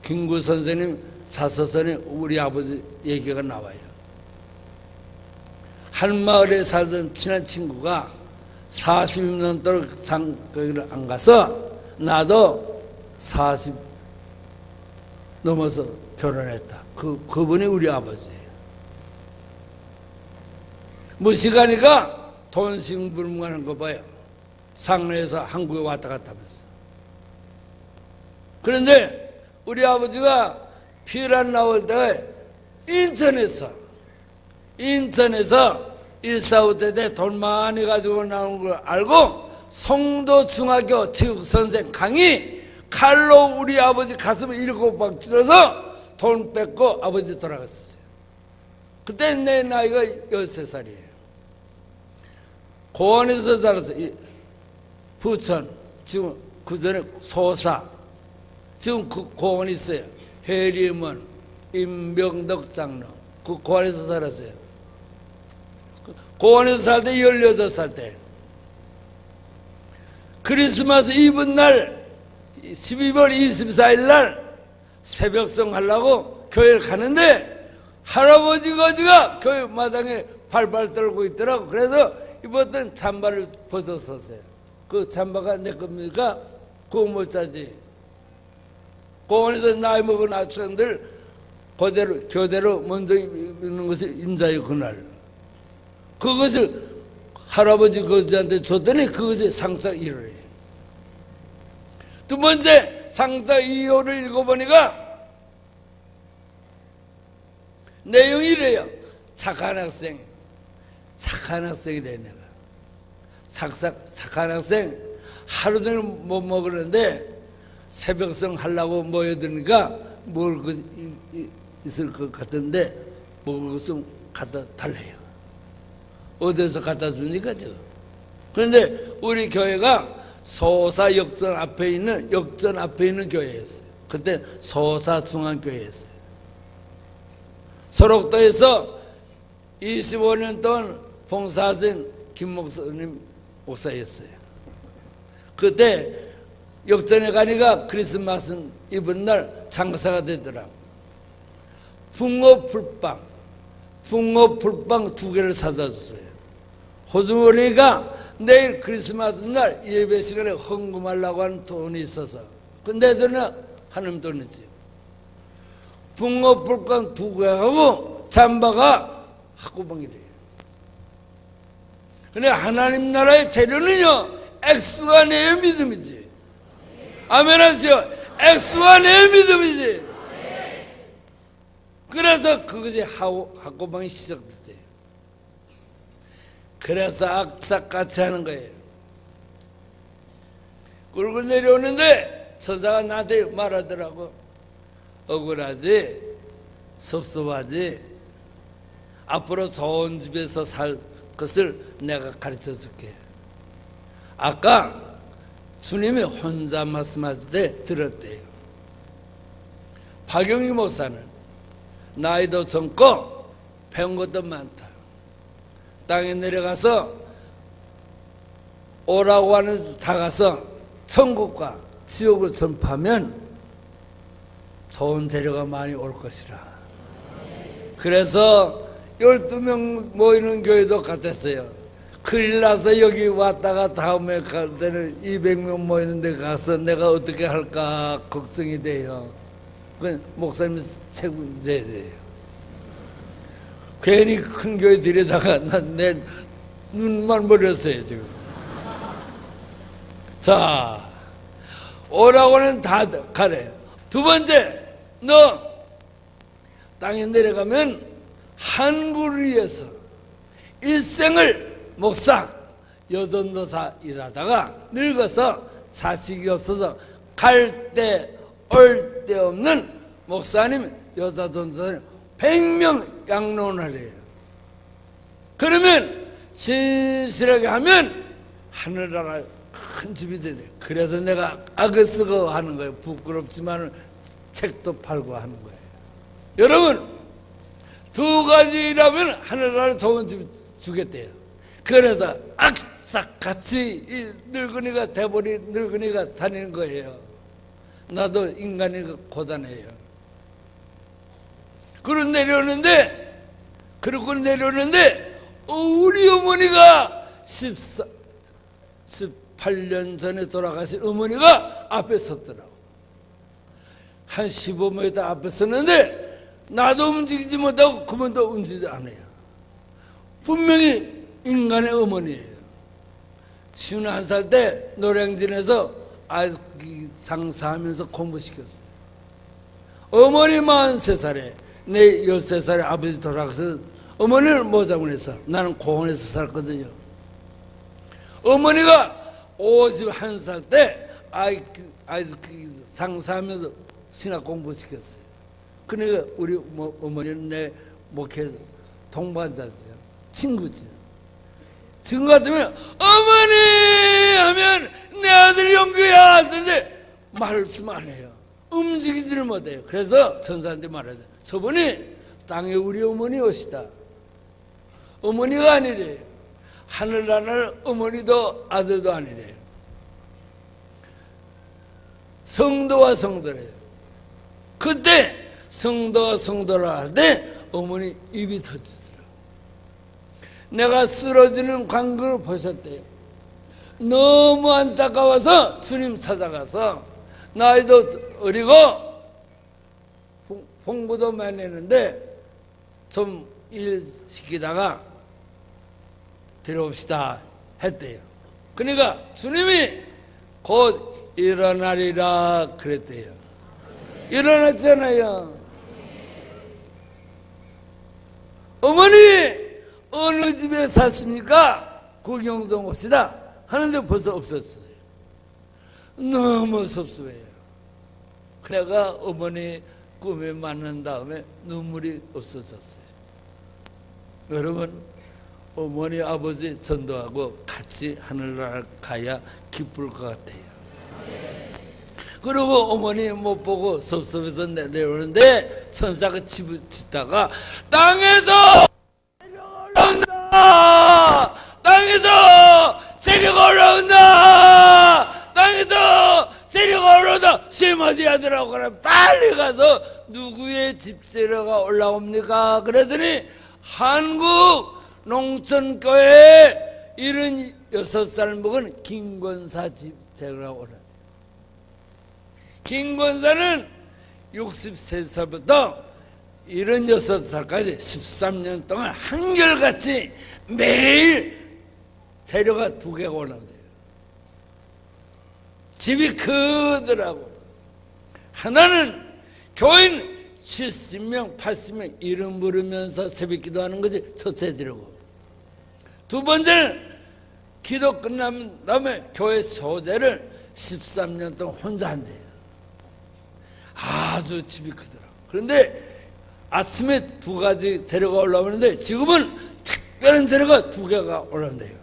김구 선생님 자서전에 우리 아버지 얘기가 나와요. 한 마을에 살던 친한 친구가 40년 동안 거기를 안 가서 나도 40 넘어서 결혼했다. 그분이 우리 아버지예요. 무식하니까 돈싱불문하는 거 봐요. 상로에서 한국에 왔다 갔다 하면서. 그런데 우리 아버지가 피란 나올 때 인천에서 145대 때 돈 많이 가지고 나온 걸 알고 송도중학교 체육선생 강이 칼로 우리 아버지 가슴을 7방 찔러서 돈 뺏고 아버지 돌아갔었어요. 그때 내 나이가 13살이에요. 고원에서 살았어요. 부천, 지금 그 전에 소사, 지금 그 고원이 있어요. 해림원, 임병덕 장로, 그 고원에서 살았어요. 고원에서 살 때 18살 때 크리스마스 이브 날 12월 24일 날 새벽송 하려고 교회를 가는데 할아버지 거지가 교회 마당에 발발 떨고 있더라고. 그래서 입었던 잠바를 벗었었어요. 그 잠바가 내 겁니까? 그거 못 사지. 공원에서 나이 먹은 학생들 그대로 교대로 먼저 입는 것이 임자의 그날. 그것을 할아버지 거지한테 줬더니 그것이 상상 1호예요. 두 번째 상상 2호를 읽어보니까 내용이 이래요. 착한 학생이래. 내가 착한 학생 하루 종일 못 먹었는데 새벽성 하려고 모여드니까 먹을 것 있을 것 같은데 먹을 것은 갖다 달래요. 어디서 갖다 주니까 저. 그런데 우리 교회가 소사 역전 앞에 있는 교회였어요. 그때 소사 중앙교회였어요. 소록도에서 25년 동안 봉사하신 김 목사였어요. 그때 역전에 가니까 크리스마스 이번 날 장사가 되더라고. 붕어풀빵 2개를 사다 줬어요. 호주머니가 내일 크리스마스 날 예배 시간에 헌금하려고 하는 돈이 있어서 근데 저는 하나님 돈이지. 붕어풀빵 2개하고 잠바가 학구방이래요. 근데 하나님 나라의 재료는요 X와 내 믿음이지. 아멘 하시오. X와 내 믿음이지. 그래서 그것이 학구방이 시작됐대요. 그래서 악삭같이 하는 거예요. 끌고 내려오는데 천사가 나한테 말하더라고. 억울하지, 섭섭하지, 앞으로 좋은 집에서 살 것을 내가 가르쳐 줄게. 아까 주님이 혼자 말씀할 때 들었대요. 박영희 목사는 나이도 젊고 배운 것도 많다. 땅에 내려가서 오라고 하는 데 다 가서 천국과 지옥을 전파하면 좋은 재료가 많이 올 것이라. 그래서 12명 모이는 교회도 같았어요. 큰일 나서 여기 왔다가 다음에 갈 때는 200명 모이는 데 가서 내가 어떻게 할까 걱정이 돼요. 그 목사님이 책임져야 돼요. 괜히 큰 교회 들여다가 내 눈만 버렸어요 지금. 자, 오라고는 다 가래요. 두 번째, 너 땅에 내려가면 한국을 위해서 일생을 목사, 여전도사 일하다가 늙어서 자식이 없어서 갈 때 올 데 없는 목사님, 여자전도사님 100명 양론하래요. 그러면 진실하게 하면 하늘나라 큰 집이 되네. 그래서 내가 악을 쓰고 하는 거예요. 부끄럽지만 책도 팔고 하는 거예요. 여러분, 두 가지 일하면 하늘나라 좋은 집 주겠대요. 그래서 악삭같이 이 늙은이가 돼버린 늙은이가 다니는 거예요. 나도 인간이 고단해요. 그러고 내려오는데 우리 어머니가 18년 전에 돌아가신 어머니가 앞에 섰더라고. 한 15m 앞에 섰는데 나도 움직이지 못하고 그분도 움직이지 않아요. 분명히 인간의 어머니예요. 51살 때 노량진에서 아기 상사하면서 공부시켰어요. 어머니 43살에 내 13살에 아버지 돌아가서 어머니를 모자문해서 나는 공원에서 살거든요. 어머니가 51살 때 아이 상사하면서 신학 공부시켰어요. 그러니까 우리 어머니는 내 목회 동반자죠. 친구죠. 지금 같으면 어머니 하면 내 아들이 영규야 하는데 말씀 안 해요. 움직이지를 못해요. 그래서 전사한테 말하죠. 저분이 땅에 우리 어머니 오시다. 어머니가 아니래요. 하늘나라는 어머니도 아들도 아니래요. 성도와 성도래요. 그때 성도와 성도라 할 때 어머니 입이 터지더라고요. 내가 쓰러지는 광경을 보셨대요. 너무 안타까워서 주님 찾아가서 나이도 어리고 공부도 많이 했는데 좀 일 시키다가 데려옵시다 했대요. 그러니까 주님이 곧 일어나리라 그랬대요. 일어났잖아요. 어머니 어느 집에 샀습니까? 구경 좀 옵시다 하는데 벌써 없었어요. 너무 섭섭해요. 내가 어머니 꿈에 만난 다음에 눈물이 없어졌어요. 여러분, 어머니 아버지 전도하고 같이 하늘나라 가야 기쁠 것 같아요. 그리고 어머니 못 보고 섭섭해서 내려오는데 천사가 집을 짓다가 땅에서 올라온다! 땅에서 재료가 올라온다! 땅에서 재료가 올라온다! 시마디 하더라고. 그래 빨리 가서 누구의 집 재료가 올라옵니까? 그랬더니 한국 농촌교회에 76살 먹은 김권사 집 재료가 올라온다. 김권사는 63살부터 76살까지 13년 동안 한결같이 매일 재료가 2개가 올라온대요. 집이 크더라고. 하나는 교인 70명, 80명 이름 부르면서 새벽기도 하는 거지. 첫째 드리고. 두 번째는 기도 끝난 다음에 교회 소재를 13년 동안 혼자 한대요. 아주 집이 크더라고. 그런데 아침에 2가지 재료가 올라오는데 지금은 특별한 재료가 2개가 올라온대요.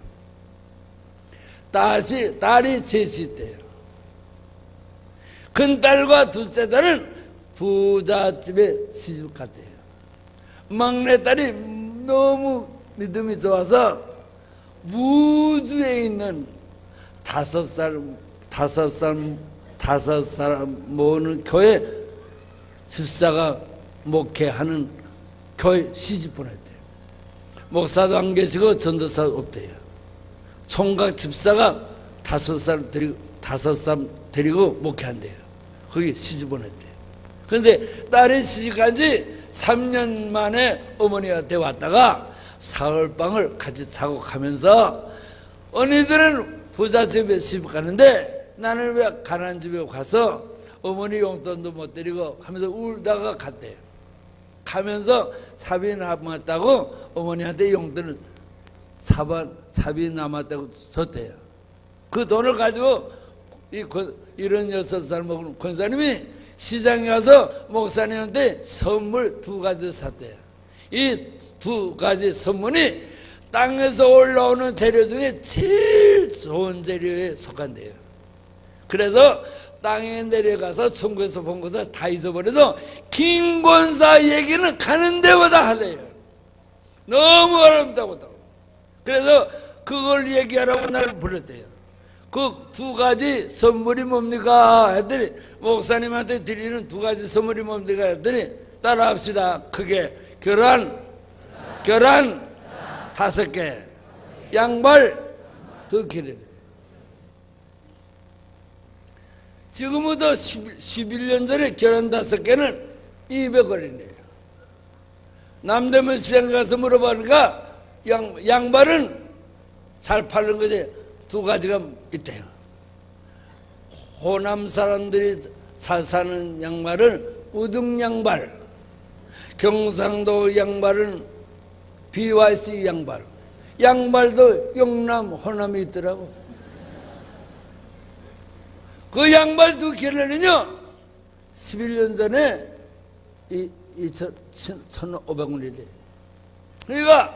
딸이 셋이 있대요. 큰딸과 둘째 딸은 부잣집에 시집 갔대요. 막내딸이 너무 믿음이 좋아서 무주에 있는 5살 모으는 교회 집사가 목회하는 교회 시집 보냈대요. 목사도 안 계시고 전도사도 없대요. 총각 집사가 5사람 데리고 목회한대요. 거기 시집 보냈대요. 그런데 딸이 시집간 지 3년 만에 어머니한테 왔다가 사흘방을 같이 자고 가면서 언니들은 부잣집에 시집 가는데 나는 왜 가난한 집에 가서 어머니 용돈도 못 드리고 하면서 울다가 갔대요. 가면서 삽이 남았다고 어머니한테 용돈을 삽이 남았다고 줬대요. 그 돈을 가지고 이런 6살 먹은 권사님이 시장에 가서 목사님한테 선물 2가지 샀대요. 이 2가지 선물이 땅에서 올라오는 재료 중에 제일 좋은 재료에 속한대요. 그래서 땅에 내려가서 천국에서 본 것을 다 잊어버려서 김권사 얘기는 가는 데보다 하래요. 너무 아름다웠다고. 그래서 그걸 얘기하라고 나를 불렀대요. 그 2가지 선물이 뭡니까? 했더니 목사님한테 드리는 2가지 선물이 뭡니까? 했더니 따라합시다. 크게 계란 5개, 양발 2켤레. 지금부터 11년 전에 계란 5개는 200원이네요. 남대문 시장 가서 물어보니까 양발은 잘 파는 거지 2가지가 있대요. 호남 사람들이 잘 사는 양말은 우등 양발, 경상도 양발은 BYC 양발, 양발도 영남, 호남이 있더라고. 그 양발 2켤레는요 11년 전에 1,500원이래. 그러니까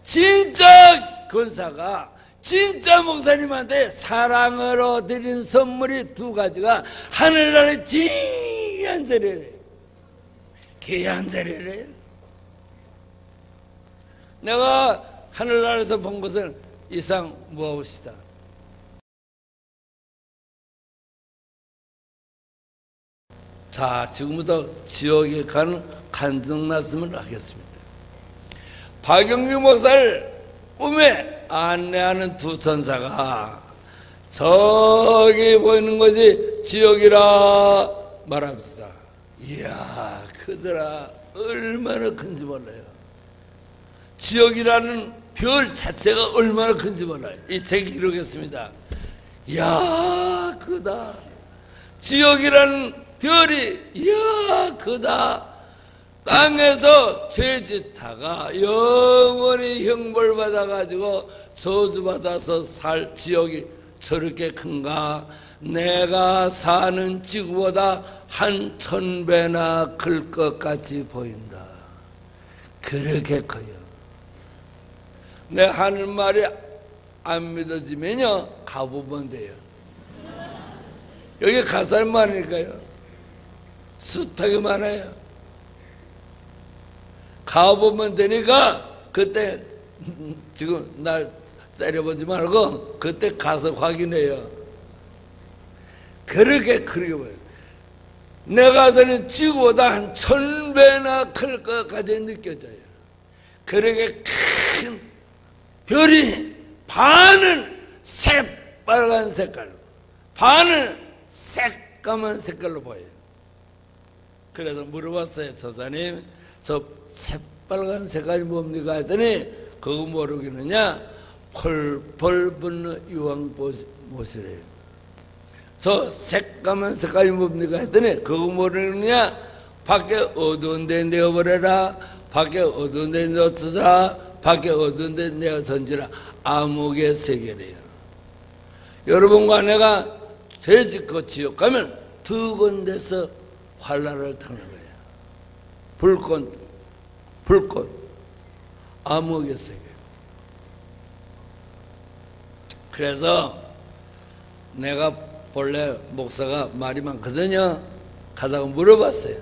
진짜 권사가 진짜 목사님한테 사랑으로 드린 선물이 2가지가 하늘나라의 귀한 재료래. 귀한 재료래. 내가 하늘나라에서 본 것을 이상 무엇이다. 자, 지금부터 지옥에 가는 간증 말씀을 하겠습니다. 박영규 목사를 꿈에 안내하는 2 천사가 저기 보이는 것이 지옥이라 말합시다. 이야, 그들아 얼마나 큰지 몰라요. 지옥이라는 별 자체가 얼마나 큰지 몰라요. 이 책이 기록했습니다. 이야, 크다. 지옥이라는 별이 이야, 크다. 땅에서 죄짓다가 영원히 형벌 받아가지고 저주받아서 살 지옥이 저렇게 큰가? 내가 사는 지구보다 한 1000배나 클 것 같이 보인다. 그렇게 커요. 내 하는 말이 안 믿어지면요 가보면 돼요. 여기 가사는 많으니까요. 숱하게 많아요. 가보면 되니까 그때 지금 날 때려보지 말고 그때 가서 확인해요. 그렇게 보여요. 내가 사는 지구보다 한 1000배나 클 것까지 느껴져요. 그렇게 큰 별이 반은 새빨간 색깔로, 반은 새까만 색깔로 보여요. 그래서 물어봤어요. 조사님, 저 새빨간 색깔이 뭡니까? 했더니 그거 모르겠느냐? 펄펄 붙는 유황못이래요. 저 새까만 색깔이 뭡니까? 했더니 그거 모르느냐? 밖에 어두운 데 내어버려라. 밖에 어두운 데 내어주라. 밖에 어두운 데 내어 던지라. 암흑의 세계래요. 여러분과 내가 죄짓고 지옥 가면 2군데서 환난을 당하는 거예요. 불꽃, 암흑의 세계. 그래서 내가 본래 목사가 말이 많거든요. 가다가 물어봤어요.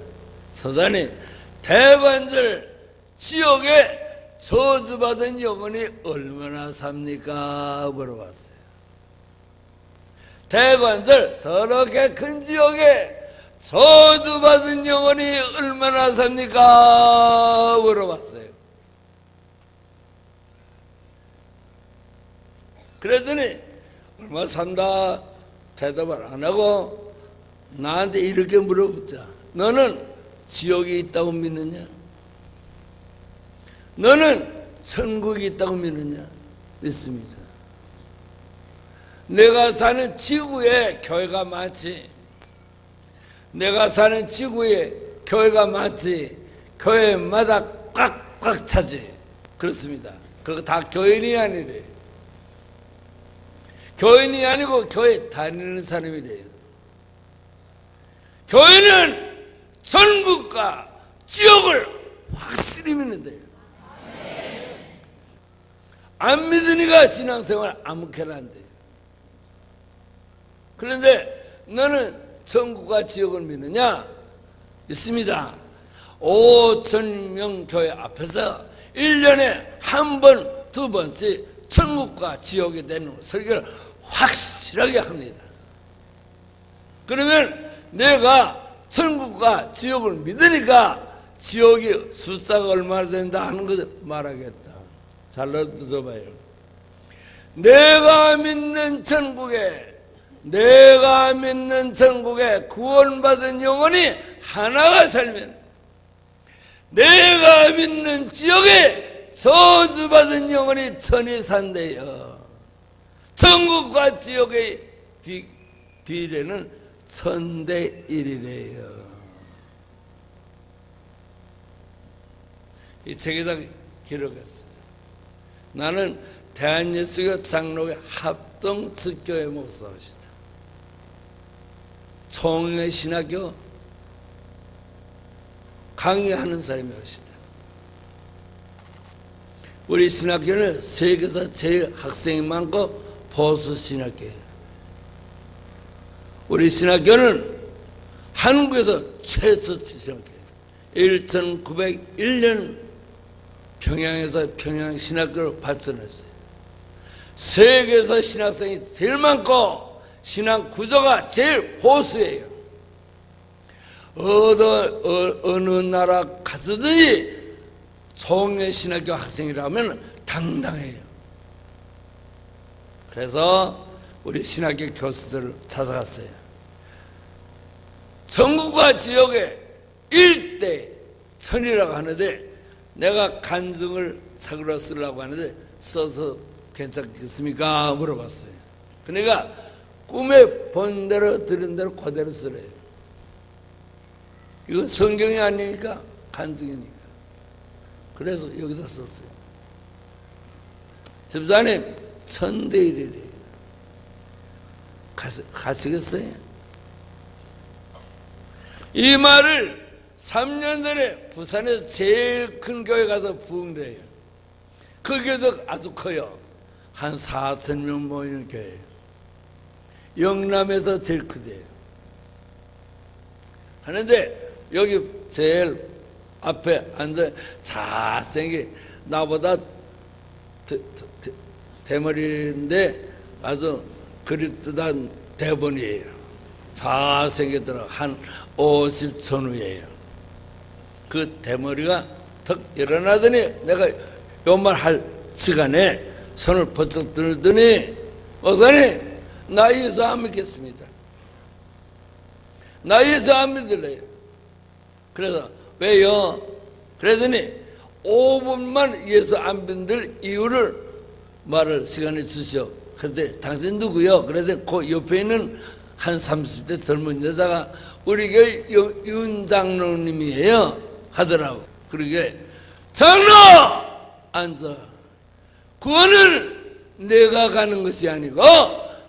선사님, 대관절 지옥에 저주받은 영혼이 얼마나 삽니까? 물어봤어요. 대관절 저렇게 큰 지옥에 저주받은 영혼이 얼마나 삽니까? 물어봤어요. 그랬더니 얼마 산다 대답을 안 하고 나한테 이렇게 물어보자. 너는 지옥이 있다고 믿느냐? 너는 천국이 있다고 믿느냐? 믿습니다. 내가 사는 지구에 교회가 많지. 내가 사는 지구에 교회가 많지. 교회마다 꽉꽉 차지. 그렇습니다. 그거 다 교인이 아니래. 교인이 아니고 교회 다니는 사람이래요. 교회는 천국과 지옥을 확실히 믿는데요. 안 믿으니까 신앙생활 아무렇게나 안 돼요. 그런데 너는 천국과 지옥을 믿느냐? 있습니다. 5,000명 교회 앞에서 1년에 한 번, 두 번씩 천국과 지옥에 대한 설교를 확실하게 합니다. 그러면 내가 천국과 지옥을 믿으니까 지옥이 숫자가 얼마나 된다 하는 것을 말하겠다. 잘 들어봐요. 내가 믿는 천국에 구원받은 영혼이 하나가 살면, 내가 믿는 지옥에 저주받은 영혼이 천이 산대요. 천국과 지옥의 비례는 1000대1이래요. 이 책에다 기록했어요. 나는 대한예수교 장로회 합동특교회 목사입니다. 총회신학교 강의하는 사람이었습니다. 우리 신학교는 세계에서 제일 학생이 많고 보수 신학교예요. 우리 신학교는 한국에서 최초 신학교예요. 1901년 평양에서 평양 신학교를 발전했어요. 세계에서 신학생이 제일 많고 신학 구조가 제일 보수예요. 어느 나라 가서든지 총회 신학교 학생이라면 당당해요. 그래서 우리 신학교 교수들을 찾아갔어요. 천국과 지옥의 일대 천이라고 하는데 내가 간증을 책으로 쓰려고 하는데 써서 괜찮겠습니까? 물어봤어요. 그러니까 꿈에 본 대로 들은 대로 그대로 쓰래요. 이건 성경이 아니니까 간증이니까. 그래서 여기다 썼어요. 집사님 1000대1이래요. 가시겠어요? 이 말을 3년 전에 부산에서 제일 큰 교회 가서 부흥돼요. 그 교회도 아주 커요. 한 4,000명 모이는 교회예요. 영남에서 제일 크대요. 하는데 여기 제일 앞에 앉아 잘생긴 나보다 대머리인데 아주 그릿듯한 대본이에요. 잘생겼더라. 한 50전후예요. 그 대머리가 턱 일어나더니 내가 요 말 할 시간에 손을 번쩍 들더니 목사님 나 예수 안 믿겠습니다. 나 예수 안 믿을래요. 그래서 왜요? 그러더니 5분만 예수 안 믿을 이유를 말을 시간을 주시오. 그런데 당신 누구요? 그래서 그 옆에 있는 한 30대 젊은 여자가 우리 교회 윤 장로님이에요 하더라고. 그러게 장로 앉아. 구원은 내가 가는 것이 아니고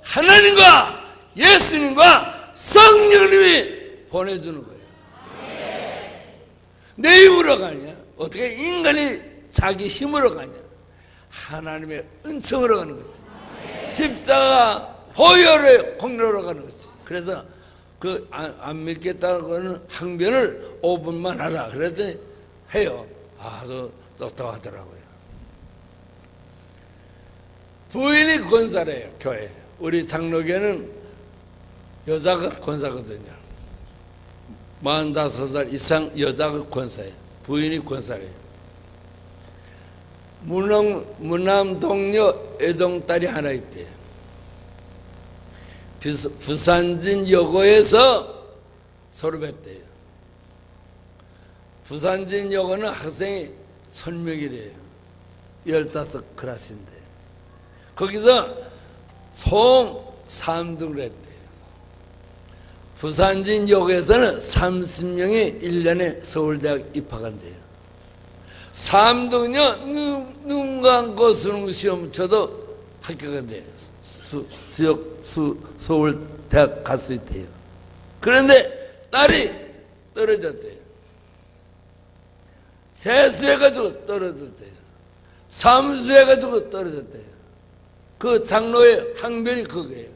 하나님과 예수님과 성령님이 보내주는 거예요. 내 힘으로 가냐? 어떻게 인간이 자기 힘으로 가냐? 하나님의 은총으로 가는 거지. 십자가 보혈의 공로로 가는 거지. 그래서 그 안 믿겠다는 항변을 5분만 하라 그랬더니 해요. 아주 똑똑하더라고요. 부인이 권사래요. 교회 우리 장로교는 여자가 권사거든요. 45살 이상 여자가 권사예요. 부인이 권사예요. 무남 동료 애동딸이 하나 있대요. 부산진 여고에서 졸업했대요. 부산진 여고는 학생이 1000명이래요. 15클래스인데 거기서 총 3등을 했대요. 부산진 여고에서는 30명이 1년에 서울대학 입학한대요. 3등은요, 눈 감고 수능 시험 쳐도 합격한대요. 서울대학 갈 수 있대요. 그런데 딸이 떨어졌대요. 재수해가지고 떨어졌대요. 삼수해가지고 떨어졌대요. 그 장로의 항변이 그거예요.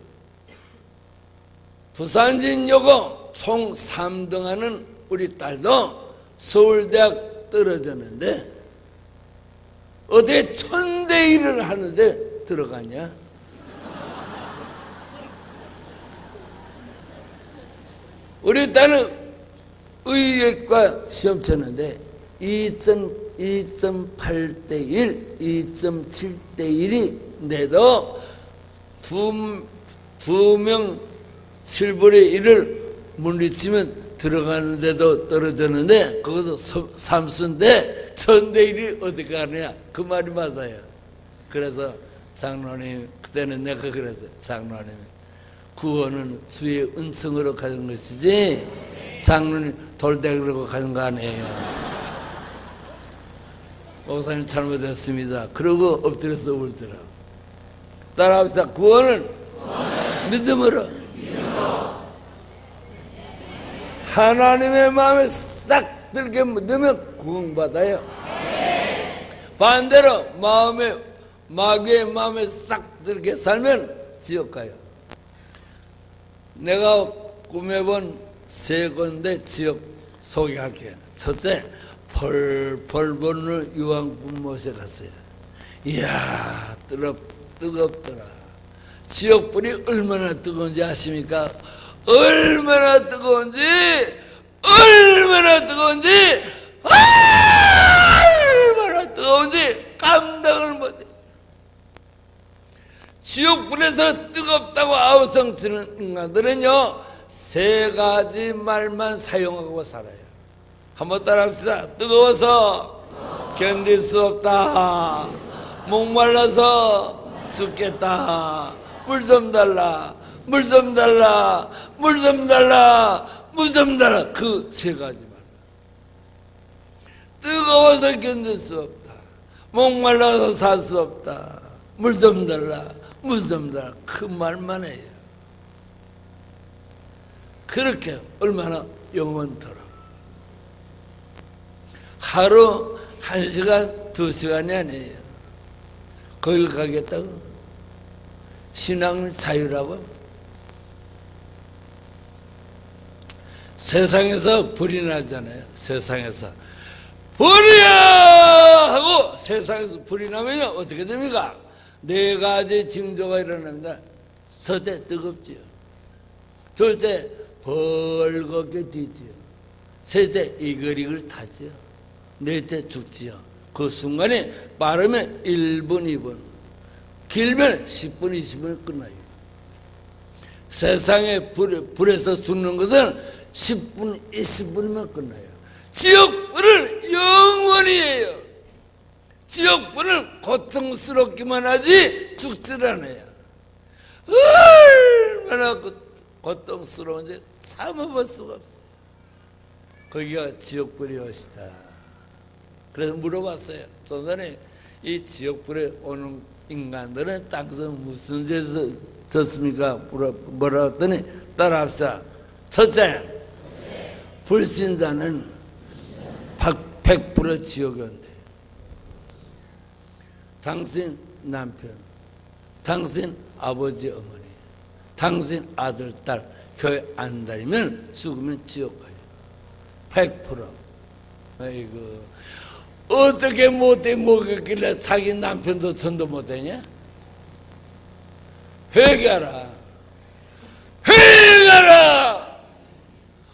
부산진 여고 총 3등하는 우리 딸도 서울대학 떨어졌는데 어디 천대일을 하는데 들어가냐? 우리 딸은 의예과 시험 쳤는데 2.8대 1, 2.7대 1이 내도 두 명 7분의 1을 물리치면 들어가는데도 떨어졌는데 그것도 삼수인데 천대 1이 어디 가느냐 그 말이 맞아요. 그래서 장로님 그때는 내가 그랬어요. 장로님이 구원은 주의 은총으로 가는 것이지 장로님 돌대기로 가는 거 아니에요. 목사님 잘못했습니다. 그러고 엎드려서 울더라. 따라합시다. 구원은 믿음으로. 하나님의 마음에 싹 들게 넣으면 구원받아요. 반대로 마귀의 마음에 싹 들게 살면 지옥 가요. 내가 꿈에본 3군데 지옥 소개할게요. 첫째, 펄펄 보는 유황불 못에 갔어요. 이야, 뜨겁더라. 지옥불이 얼마나 뜨거운지 아십니까? 얼마나 뜨거운지 감당을 못해. 지옥불에서 뜨겁다고 아우성치는 인간들은요 3가지 말만 사용하고 살아요. 한번 따라합시다. 뜨거워서 견딜 수 없다. 목말라서 죽겠다. 물 좀 달라. 물 좀 달라. 물 좀 달라. 물 좀 달라. 그 3가지만. 뜨거워서 견딜 수 없다. 목말라서 살 수 없다. 물 좀 달라. 물 좀 달라. 그 말만 해요. 그렇게 얼마나 영원토록. 하루 1시간, 2시간이 아니에요. 거길 가겠다고? 신앙은 자유라고? 세상에서 불이 나잖아요. 세상에서 불이야! 하고 세상에서 불이 나면 어떻게 됩니까? 4가지 징조가 일어납니다. 첫째, 뜨겁지요. 둘째, 벌겋게 뛰지요. 셋째, 이글이글 타지요. 넷째, 죽지요. 그 순간에 빠르면 1분, 2분, 길면 10분, 20분에 끝나요. 세상에 불에서 죽는 것은 10분, 20분이면 끝나요. 지옥불은 영원히 해요. 지옥불은 고통스럽기만 하지 죽질 않아요. 얼마나 고통스러운지 참아볼 수가 없어요. 거기가 지옥불이 것이다. 그래서 물어봤어요. 선생님, 이 지옥불에 오는 인간들은 땅에서 무슨 죄에서 졌습니까? 뭐라 했더니 따라합시다. 첫째, 불신자는 100% 지옥에 온대. 당신 남편, 당신 아버지 어머니, 당신 아들 딸 교회 안 다니면 죽으면 지옥 가요. 100%. 아이고, 어떻게 못해 먹었길래 자기 남편도 전도 못하냐? 회개하라. 회개하라.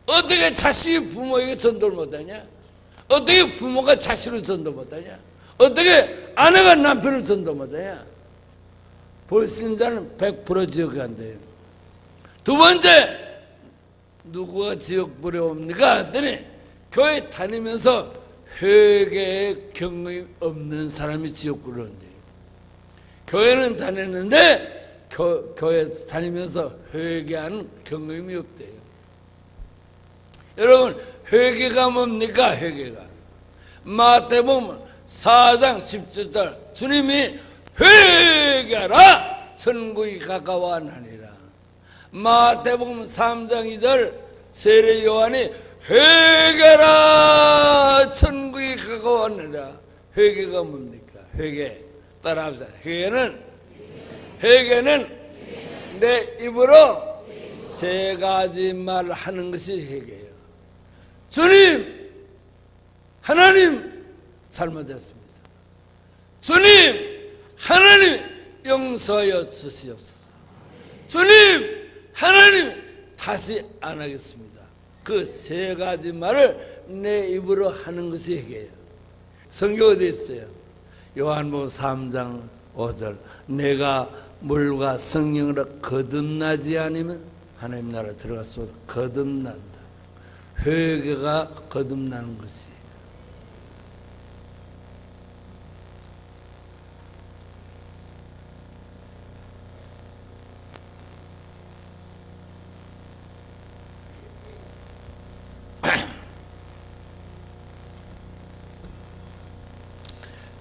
어떻게 어떻게 자식이 부모에게 전도를 못하냐? 어떻게 부모가 자식을 전도 못하냐? 어떻게 아내가 남편을 전도 못하냐? 불신자는 100% 지옥에 간대요. 두 번째, 누구가 지옥불에 옵니까? 했더니 교회 다니면서 회개의 경험이 없는 사람이 지옥불에 온대요. 교회는 다녔는데 교회 다니면서 회개하는 경험이 없대요. 여러분, 회개가 뭡니까? 회개가 마태복음 4장 17절 주님이 회개하라 천국이 가까워하나니라. 마태복음 3장 2절 세례 요한이 회개하라 천국이 가까워하느니라. 회개가 뭡니까? 회개 따라합시다. 회개는 내 입으로 세 가지 말 하는 것이 회개예요. 주님, 하나님 잘못했습니다. 주님, 하나님 용서하여 주시옵소서. 주님, 하나님 다시 안 하겠습니다. 그 세 가지 말을 내 입으로 하는 것이 회개예요. 성경 어디 있어요? 요한복음 3장 5절 내가 물과 성령으로 거듭나지 않으면 하나님 나라 들어갈 수 없다. 거듭난다. 회개가 거듭나는 것이에요.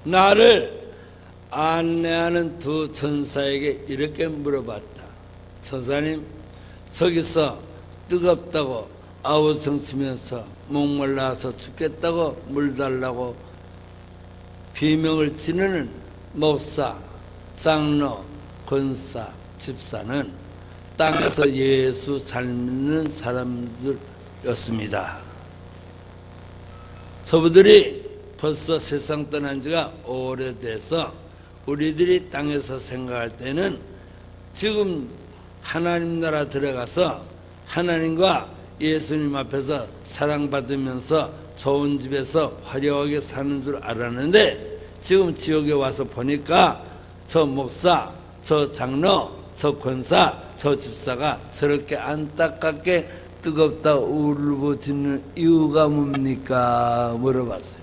나를 안내하는 두 천사에게 이렇게 물어봤다. 천사님, 저기서 뜨겁다고 아우성치면서 목말라서 죽겠다고 물 달라고 비명을 지르는 목사, 장로, 권사, 집사는 땅에서 예수 잘 믿는 사람들이었습니다. 저분들이 벌써 세상 떠난 지가 오래돼서 우리들이 땅에서 생각할 때는 지금 하나님 나라 들어가서 하나님과 예수님 앞에서 사랑받으면서 좋은 집에서 화려하게 사는 줄 알았는데 지금 지옥에 와서 보니까 저 목사, 저 장로, 저 권사, 저 집사가 저렇게 안타깝게 뜨겁다 울부짖는 이유가 뭡니까? 물어봤어요.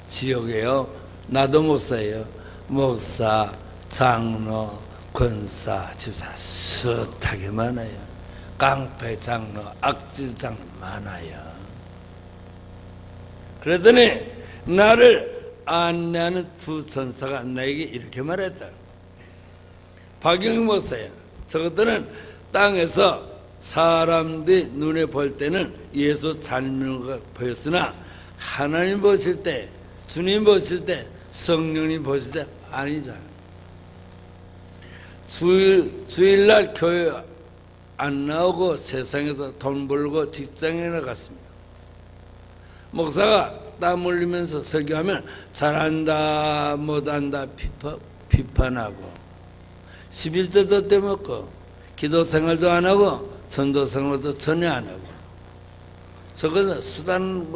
지옥에요. 나도 목사예요. 목사, 장로, 권사, 집사 숱하게 많아요. 깡패 장로, 악질 장로 많아요. 그러더니 나를 안내하는 두 천사가 나에게 이렇게 말했다. 박영희 목사야. 저것들은 땅에서 사람들이 눈에 볼 때는 예수 잘 믿는 것 보였으나 하나님 보실 때, 주님 보실 때, 성령님 보실 때 아니다. 주일날 교회 안 나오고 세상에서 돈 벌고 직장에 나갔습니다. 목사가 땀 흘리면서 설교하면 잘한다 못한다 비판하고 11조도 떼먹고 기도 생활도 안 하고 전도 생활도 전혀 안 하고 저것은 수단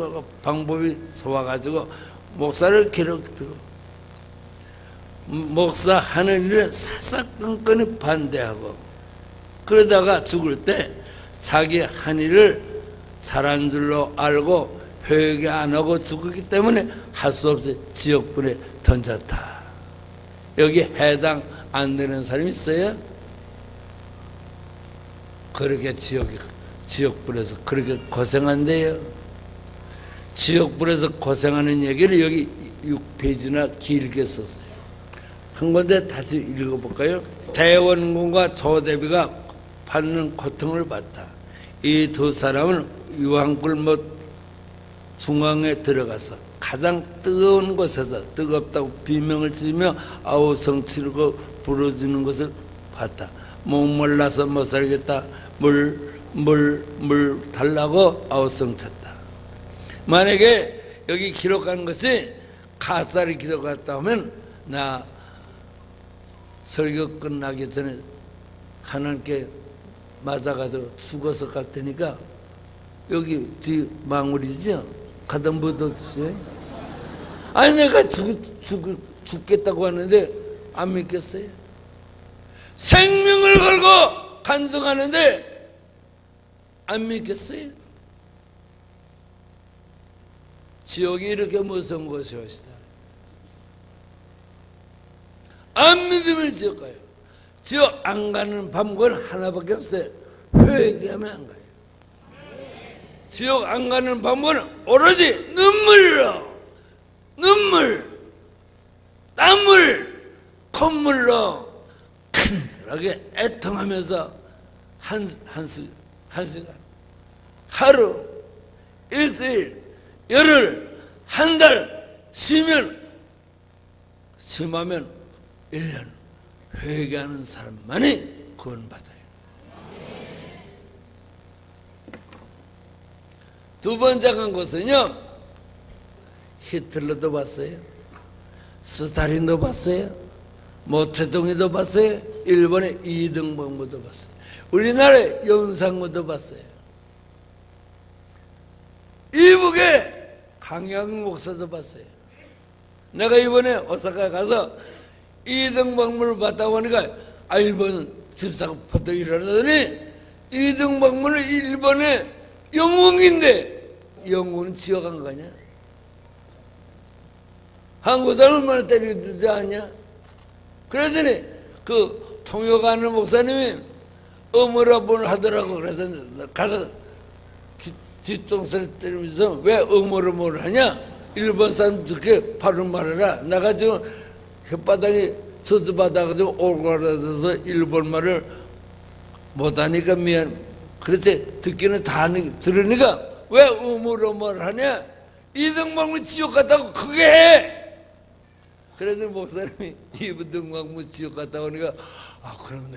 방법이 좋아가지고 목사를 괴롭히고 목사 하는 일에 사사건건히 반대하고 그러다가 죽을 때 자기 한 일을 잘한 줄로 알고 회개 안 하고 죽었기 때문에 할 수 없이 지옥불에 던졌다. 여기 해당 안 되는 사람이 있어요? 그렇게 지옥불에서 그렇게 고생한대요. 지옥불에서 고생하는 얘기를 여기 6페이지나 길게 썼어요. 한 건데 다시 읽어볼까요? 대원군과 조대비가 받는 고통을 봤다. 이 두 사람은 유황굴못 중앙에 들어가서 가장 뜨거운 곳에서 뜨겁다고 비명을 지르며 아우성 치르고 부러지는 것을 봤다. 목말라서 못 살겠다. 물 달라고 아우성 쳤다. 만약에 여기 기록한 것이 가짜를 기록했다 하면 나 설교 끝나기 전에 하나님께 맞아가지고 죽어서 갈 테니까 여기 뒤 망울이죠? 가다 묻었어요? 아니 내가 죽겠다고 하는데 안 믿겠어요? 생명을 걸고 간증하는데 안 믿겠어요? 지옥이 이렇게 무서운 것이옵시다. 안 믿으면 지옥 가요. 지옥 안 가는 방법은 하나밖에 없어요. 회개하면 안 가요. 지옥 안 가는 방법은 오로지 눈물로, 눈물, 땀을 콧물로 간절하게 애통하면서 한 시간, 하루, 일주일, 열흘, 한 달 심하면 1년 회개하는 사람만이 구원받아요. 두 번째 간 것은요, 히틀러도 봤어요, 스탈린도 봤어요, 모태동이도 봤어요, 일본의 이등병부도 봤어요, 우리나라의 연산구도 봤어요, 이북의 강양 목사도 봤어요. 내가 이번에 오사카 가서 이등병부를 봤다 보니까 일본 집사가 퍼뜩 일어나더니 이등병부는 일본의 영웅인데 영웅은 지어간 거 아니야? 한국 사람 얼마나 때리지 않냐? 그러더니 그 통역하는 목사님이 어머라본을 하더라고. 그래서 가서 뒷동산을 때리면서 왜 어머라본을 하냐? 일본 사람 그렇게 바로 말해라. 내가 지금 혓바닥이 저주받아가지고 오그라들어서 일본 말을 못하니까 미안. 그렇지, 듣기는 다 들으니까 왜 어머라본을 하냐? 이등병부 지옥 갔다고 크게 해. 그래도 목사님이 이등병부 지옥 갔다 오니까 그럼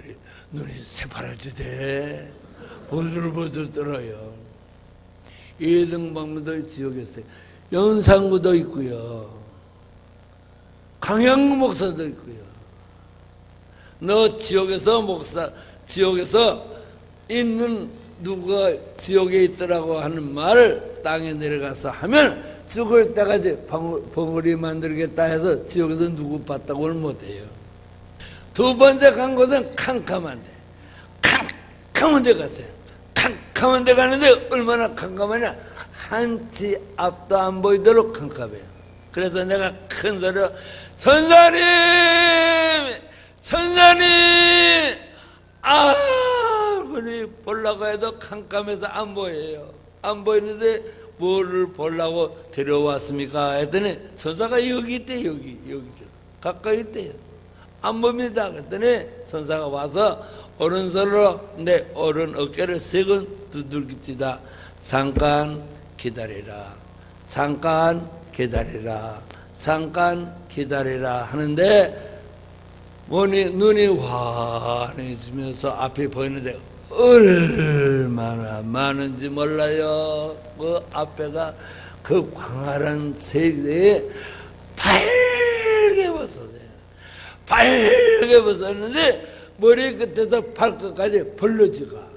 눈이 새파랗지대. 보슬보슬 떨어요. 이등병부도 지옥에 있어요. 연산구도 있고요, 강양구 목사도 있고요. 너 지옥에서 있는 누가 지옥에 있더라고 하는 말을 땅에 내려가서 하면 죽을 때까지 벙어리 만들겠다 해서 지옥에서 누구 봤다고는 못해요. 두 번째 간 곳은 캄캄한 데 갔어요. 캄캄한 데 가는데 얼마나 캄캄하냐? 한치 앞도 안 보이도록 캄캄해요. 그래서 내가 큰 소리로 천사님 아무리 보려고 해도 캄캄해서 안 보여요. 안 보이는데 뭐를 보려고 데려왔습니까? 했더니 천사가 여기 있대. 여기 가까이 있대요. 안 봅니다. 그랬더니 천사가 와서 오른손으로 내 오른 어깨를 세 번 두들깁시다. 잠깐 기다리라, 잠깐 기다리라, 잠깐 기다리라 하는데 눈이 환해지면서 앞이 보이는데 얼마나 많은지 몰라요. 그 앞에가 그 광활한 세계에 밝게 벗었어요. 밝게 벗었는데 머리 끝에서 발끝까지 벌러지가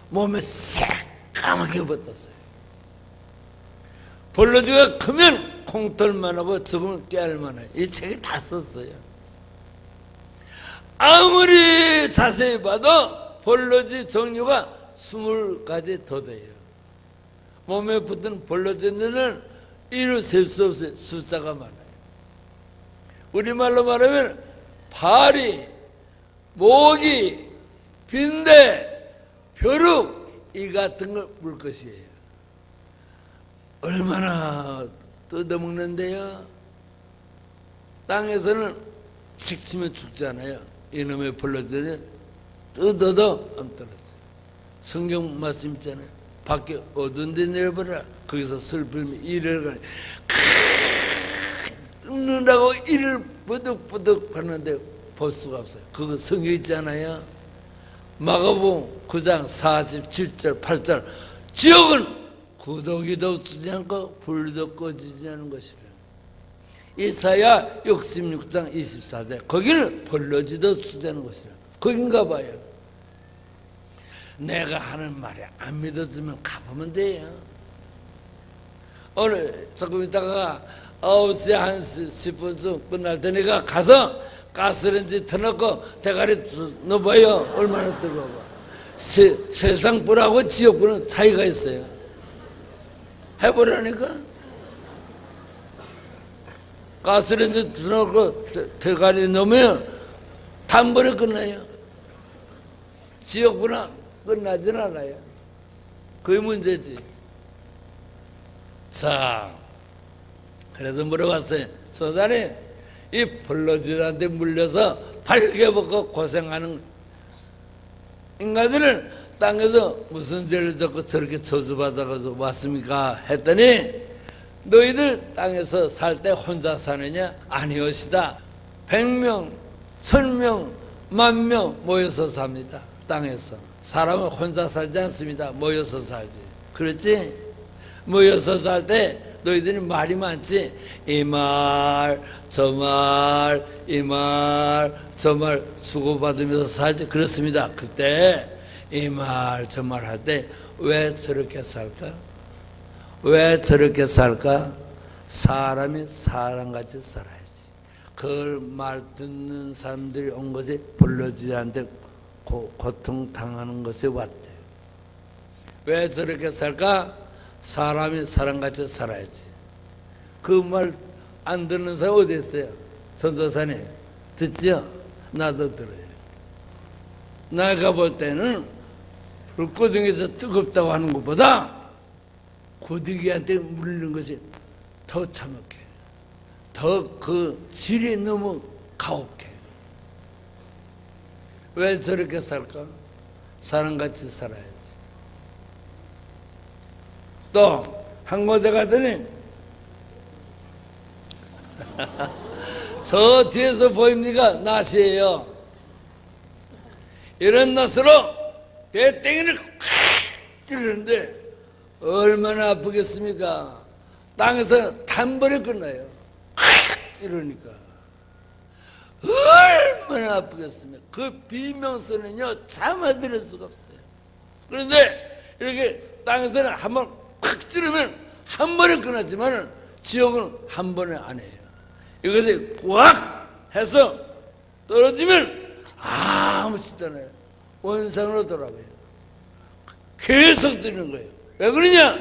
몸에 새까맣게 벗었어요. 벌러지가 크면 콩털만 하고 적으면 깨알만 해요. 이 책이 다 썼어요. 아무리 자세히 봐도 벌러지 종류가 20가지 더 돼요. 몸에 붙은 벌러지는 이루 셀 수 없어요. 숫자가 많아요. 우리말로 말하면 파리, 모기, 빈대, 벼룩 이 같은 걸 물 것이에요. 얼마나 뜯어먹는데요. 땅에서는 직치면 죽잖아요. 이놈의 벌러지는 뜯어도 안 떨어져요. 성경 말씀 있잖아요. 밖에 어두운 데 내려버려. 거기서 슬픔이 이를 가네. 뜯는다고 이를 버득버득 하는데 볼 수가 없어요. 그거 성경 있잖아요. 마가복음 9장 47절 8절 지옥은 구더기도 쓰지 않고 불도 꺼지지 않은 것이라. 이사야 66장 24절 거기는 벌러지도 쓰지 않은 것이라. 거긴가 봐요. 내가 하는 말이 안 믿어지면 가보면 돼요. 오늘 조금 있다가 9시 한 10분쯤 끝날 테니까 가서 가스레인지 터놓고 대가리 넣어봐요. 얼마나 뜨거워. 세상 불하고 지옥 불은 차이가 있어요. 해보라니까. 가스레인지 터놓고 대가리 넣으면 단번에 끝나요. 지옥 불은 끝나진 않아요. 그게 문제지. 자, 그래서 물어봤어요. 소장님, 이 벌러지한테 물려서 발개벗고 고생하는 인간들은 땅에서 무슨 죄를 졌고 저렇게 저주받아가지고 왔습니까? 했더니 너희들 땅에서 살 때 혼자 사느냐? 아니오시다. 100명, 1000명, 10,000명 모여서 삽니다. 땅에서. 사람은 혼자 살지 않습니다. 모여서 살지. 그렇지? 모여서 살 때 너희들이 말이 많지. 이 말, 저 말, 이 말, 저 말 주고받으면서 살지. 그렇습니다. 그때 이 말, 저 말 할 때 왜 저렇게 살까? 왜 저렇게 살까? 사람이 사람같이 살아야지. 그걸 말 듣는 사람들이 온 것이 불러지한테 고통당하는 것이 왔대. 왜 저렇게 살까? 사람이 사람같이 살아야지. 그 말 안 듣는 사람 어디 있어요? 전도사님 듣죠? 나도 들어요. 내가 볼 때는 불구덩이에서 뜨겁다고 하는 것보다 고디기한테 물리는 것이 더 참혹해. 더 그 질이 너무 가혹해. 왜 저렇게 살까? 사람같이 살아야지. 또 한 곳에 가더니 저 뒤에서 보입니까? 낫이에요. 이런 낫으로 배땡이를 콱 찌르는데 얼마나 아프겠습니까? 땅에서 단번에 끝나요. 콱 찌르니까 얼마나 아프겠습니까? 그 비명소리는요 참아 들을 수가 없어요. 그런데 이렇게 땅에서는 한번 콱 찌르면 한 번에 끝났지만 지옥은 한 번에 안 해요. 이것이 꽉 해서 떨어지면 아무렇지도 않아요. 원상으로 돌아가요. 계속 뜨는 거예요. 왜 그러냐?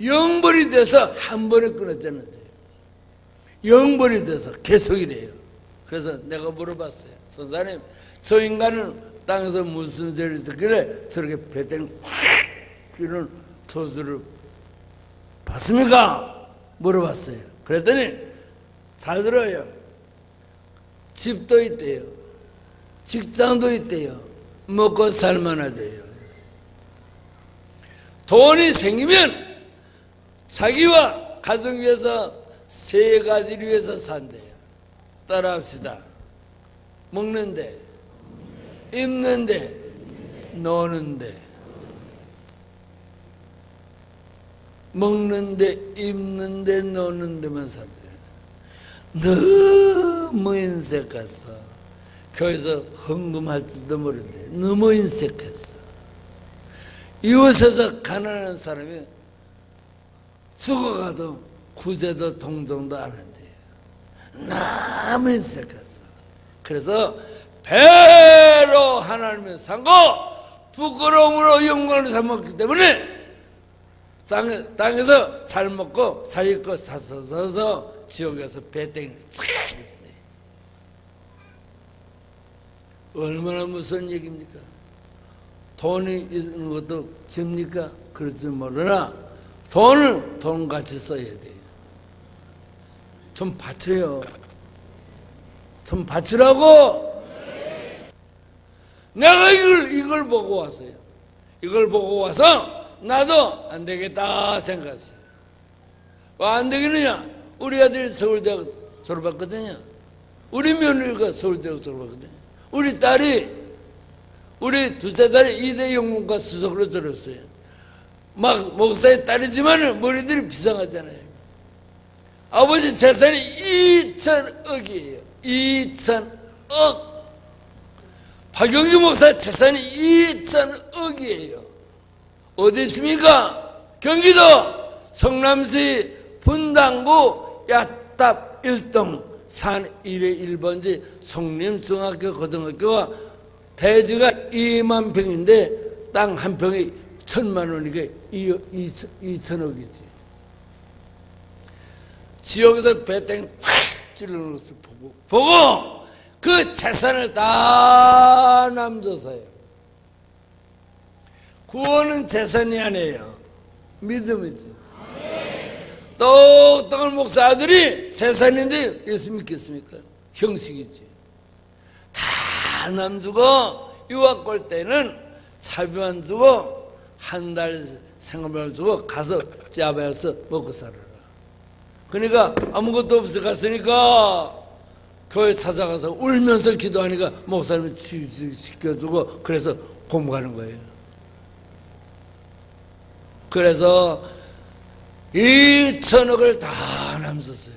영벌이 돼서 한 번에 끊어졌는데 영벌이 돼서 계속이래요. 그래서 내가 물어봤어요. 선사님, 저 인간은 땅에서 무슨 죄를 짓길래 저렇게 배때는 확 이런 도수를 봤습니까? 물어봤어요. 그랬더니 잘 들어요. 집도 있대요. 직장도 있대요. 먹고 살만하대요. 돈이 생기면 자기와 가정 위해서 세 가지를 위해서 산대요. 따라합시다. 먹는데, 입는데, 노는데. 먹는데, 입는데, 노는 데만 산대요. 너무 인색해서 교회에서 헌금할지도 모르는데 너무 인색해서 이웃에서 가난한 사람이 죽어가도 구제도 동정도 안 한대요. 너무 인색해서. 그래서 배로 하나님을 삼고 부끄러움으로 영광을 삼았기 때문에 땅에서 잘 먹고 잘 입고 사서서 지옥에서 배땡이 얼마나 무서운 얘기입니까? 돈이 있는 것도 됩니까? 그렇지 모르나 돈을 돈같이 써야 돼요. 좀 바쳐요. 좀 바치라고. 내가 이걸 보고 왔어요. 이걸 보고 와서 나도 안 되겠다 생각했어요. 왜 안 되겠느냐? 우리 아들이 서울대학 졸업했거든요. 우리 며느리가 서울대학 졸업했거든요. 우리 딸이, 우리 둘째 딸이 이대 영문과 수석으로 졸업했어요. 막 목사의 딸이지만 머리들이 비상하잖아요. 아버지 재산이 2,000억이에요. 2,000억. 박용규 목사 재산이 2천억이에요. 어디 있습니까? 경기도 성남시 분당구 야탑 1동 산 1회 1번지 송림중학교 고등학교가 대지가 2만 평인데 땅 한 평이 1,000만 원이니까 2천억이지. 지역에서 배땡 확 찔러놓아서 보고 그 재산을 다 남줬어요. 구원은 재산이 아니에요. 믿음이지. 똑똑한 목사들이 재산인데 예수 믿겠습니까? 형식이지. 다 남주고 유학 갈 때는 차비만 주고 한 달 생활비만 주고 가서 짜배서 먹고 살아라. 그러니까 아무것도 없어 갔으니까 교회 찾아가서 울면서 기도하니까 목사님이 취직시켜주고 그래서 공부하는 거예요. 그래서 2천억을 다 남겼어요.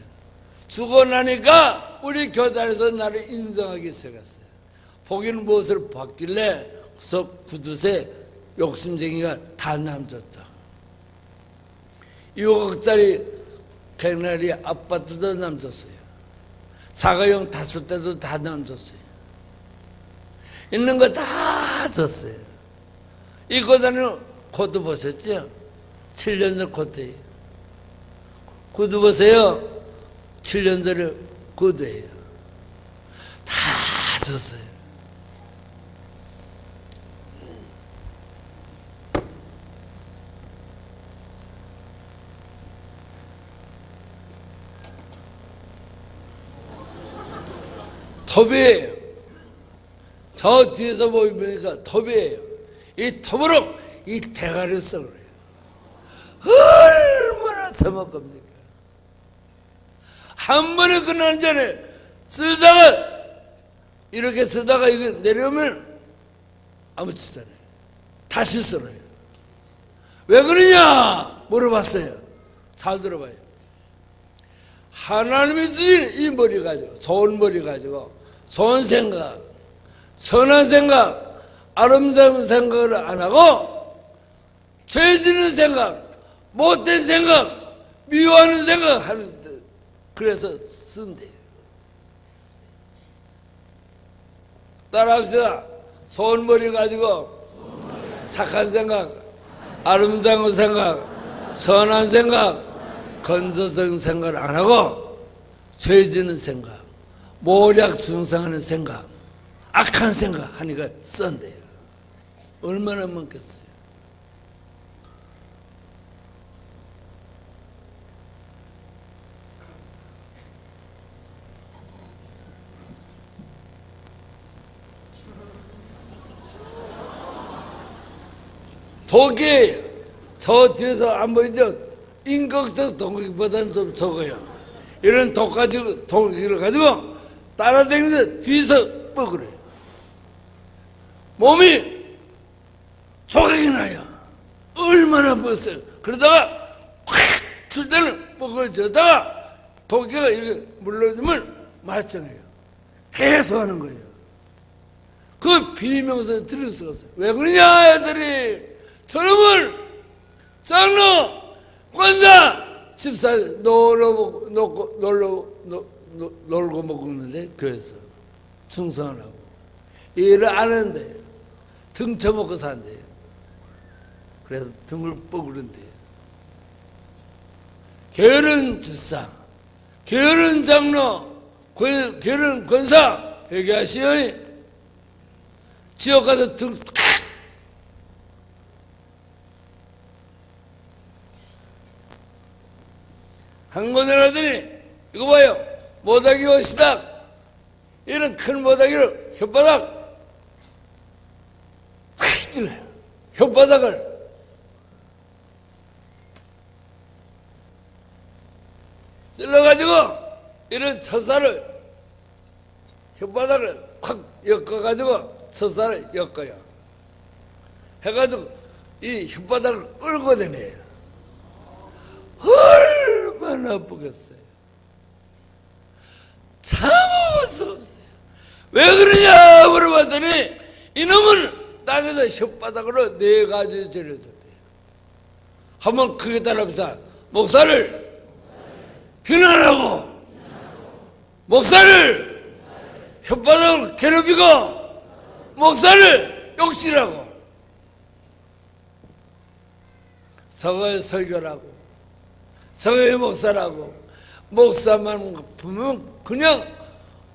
죽고 나니까 우리 교단에서 나를 인정하기 시작했어요. 보기는 무엇을 받길래 구두쇠 욕심쟁이가 다 남겼다. 6억짜리 개나리 아파트도 남겼어요. 자가용 5대도 다 남겼어요. 있는 거 다 줬어요. 이 고단은 코드 보셨죠? 7년 전 코드예요. 구두 보세요. 7년 전에 구두예요. 다 줬어요. 톱이에요. 저 뒤에서 보이니까 톱이에요. 이 톱으로 이 대가리를 썩어요. 얼마나 처먹 겁니까? 한 번에 끝나는 전에 쓰다가 이렇게 쓰다가 이거 내려오면 아무렇지잖아요. 다시 썰어요. 왜 그러냐 물어봤어요. 잘 들어봐요. 하나님이 주신 이 머리 가지고, 좋은 머리 가지고 좋은 생각, 선한 생각, 아름다운 생각을 안 하고 죄 짓는 생각, 못된 생각, 미워하는 생각 하는 때 그래서 쓴대요. 따라합시다. 좋은 머리 가지고 착한 생각, 아름다운 생각, 선한 생각, 건조성 생각을 안 하고 죄 짓는 생각, 모략 중상하는 생각, 악한 생각 하니까 썬대요. 얼마나 많겠어요. 독이 저 뒤에서 안 보이죠? 인격적 독보다는 좀 적어요. 이런 독을 가지고 따라다니면서 뒤에서 뻐그려요. 몸이 조각이 나요. 얼마나 뻗어요. 그러다가 콱칠 때는 뻐그러져다가 독이가 이렇게 물러주면 말짱해요. 계속 하는 거예요. 그 비명소리 들을 수가 없어요. 왜 그러냐 애들이. 저놈을 장로 권사 집사 놀고 먹는데 교회에서 충성을 하고 일을 안 하는데 등쳐먹고 산대요. 그래서 등을 뻐그른대요. 게으른 집사, 게으른 장로, 게으른 권사 회개하시오. 지옥 가서 등 한 곳에 가더니 이거 봐요. 모닥이 옷이다. 이런 큰 모닥이를 혓바닥 확 찔러요. 혓바닥을 찔러가지고 이런 처살을 혓바닥을 확 엮어가지고 처살을 엮어요. 해가지고 이 혓바닥을 끌고 다녀요. 얼마나 아프겠어요. 참아볼 수 없어요. 왜 그러냐 물어봤더니 이놈은 땅에서 혓바닥으로 4가지 죄를 졌대요. 한번 크게 따라합시다. 목사를 비난하고, 목사를 혓바닥으로 괴롭히고, 목사를 욕실하고, 저거의 설교라고, 저거의 목사라고, 목사만 보면 그냥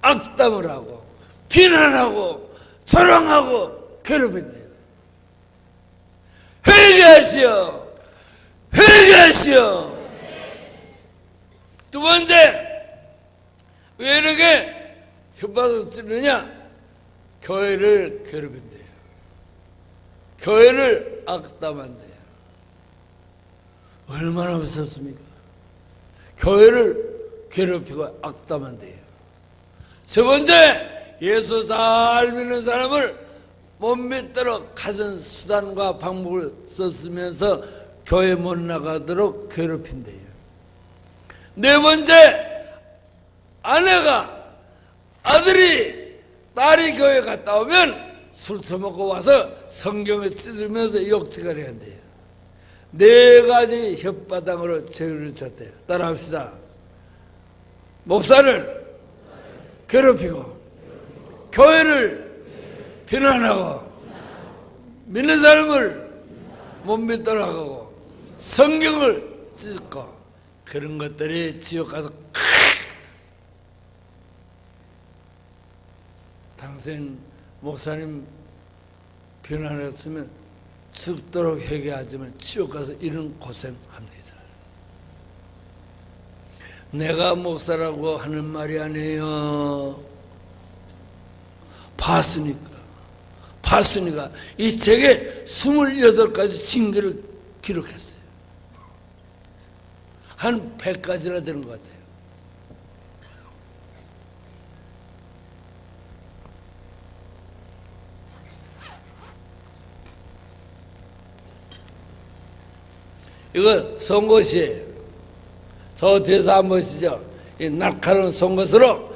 악담을 하고, 비난하고, 조롱하고, 괴롭힌대요. 회개하시오! 회개하시오! 두 번째, 왜 이렇게 혓바닥을 찌르냐? 교회를 괴롭힌대요. 교회를 악담한대요. 얼마나 무섭습니까? 교회를 괴롭히고 악담한대요. 세 번째, 예수 잘 믿는 사람을 못 믿도록 가진 수단과 방법을 썼으면서 교회 못 나가도록 괴롭힌대요. 네 번째, 아내가, 아들이, 딸이 교회 갔다 오면 술 처먹고 와서 성경을 찢으면서 욕지거리 한대요. 4가지 혓바닥으로 죄를 졌대요. 따라합시다. 목사를 괴롭히고, 교회를 비난하고, 믿는 사람을 못 믿도록 하고, 성경을 찢고, 그런 것들이 지옥 가서 당신 목사님 비난했으면 죽도록 회개하지만 지옥 가서 이런 고생합니다. 내가 목사라고 하는 말이 아니에요. 봤으니까 이 책에 28가지 징계를 기록했어요. 한 100가지나 되는 것 같아요. 이거 송곳이에요. 저 뒤에서 한번 보시죠. 이 날카로운 송곳으로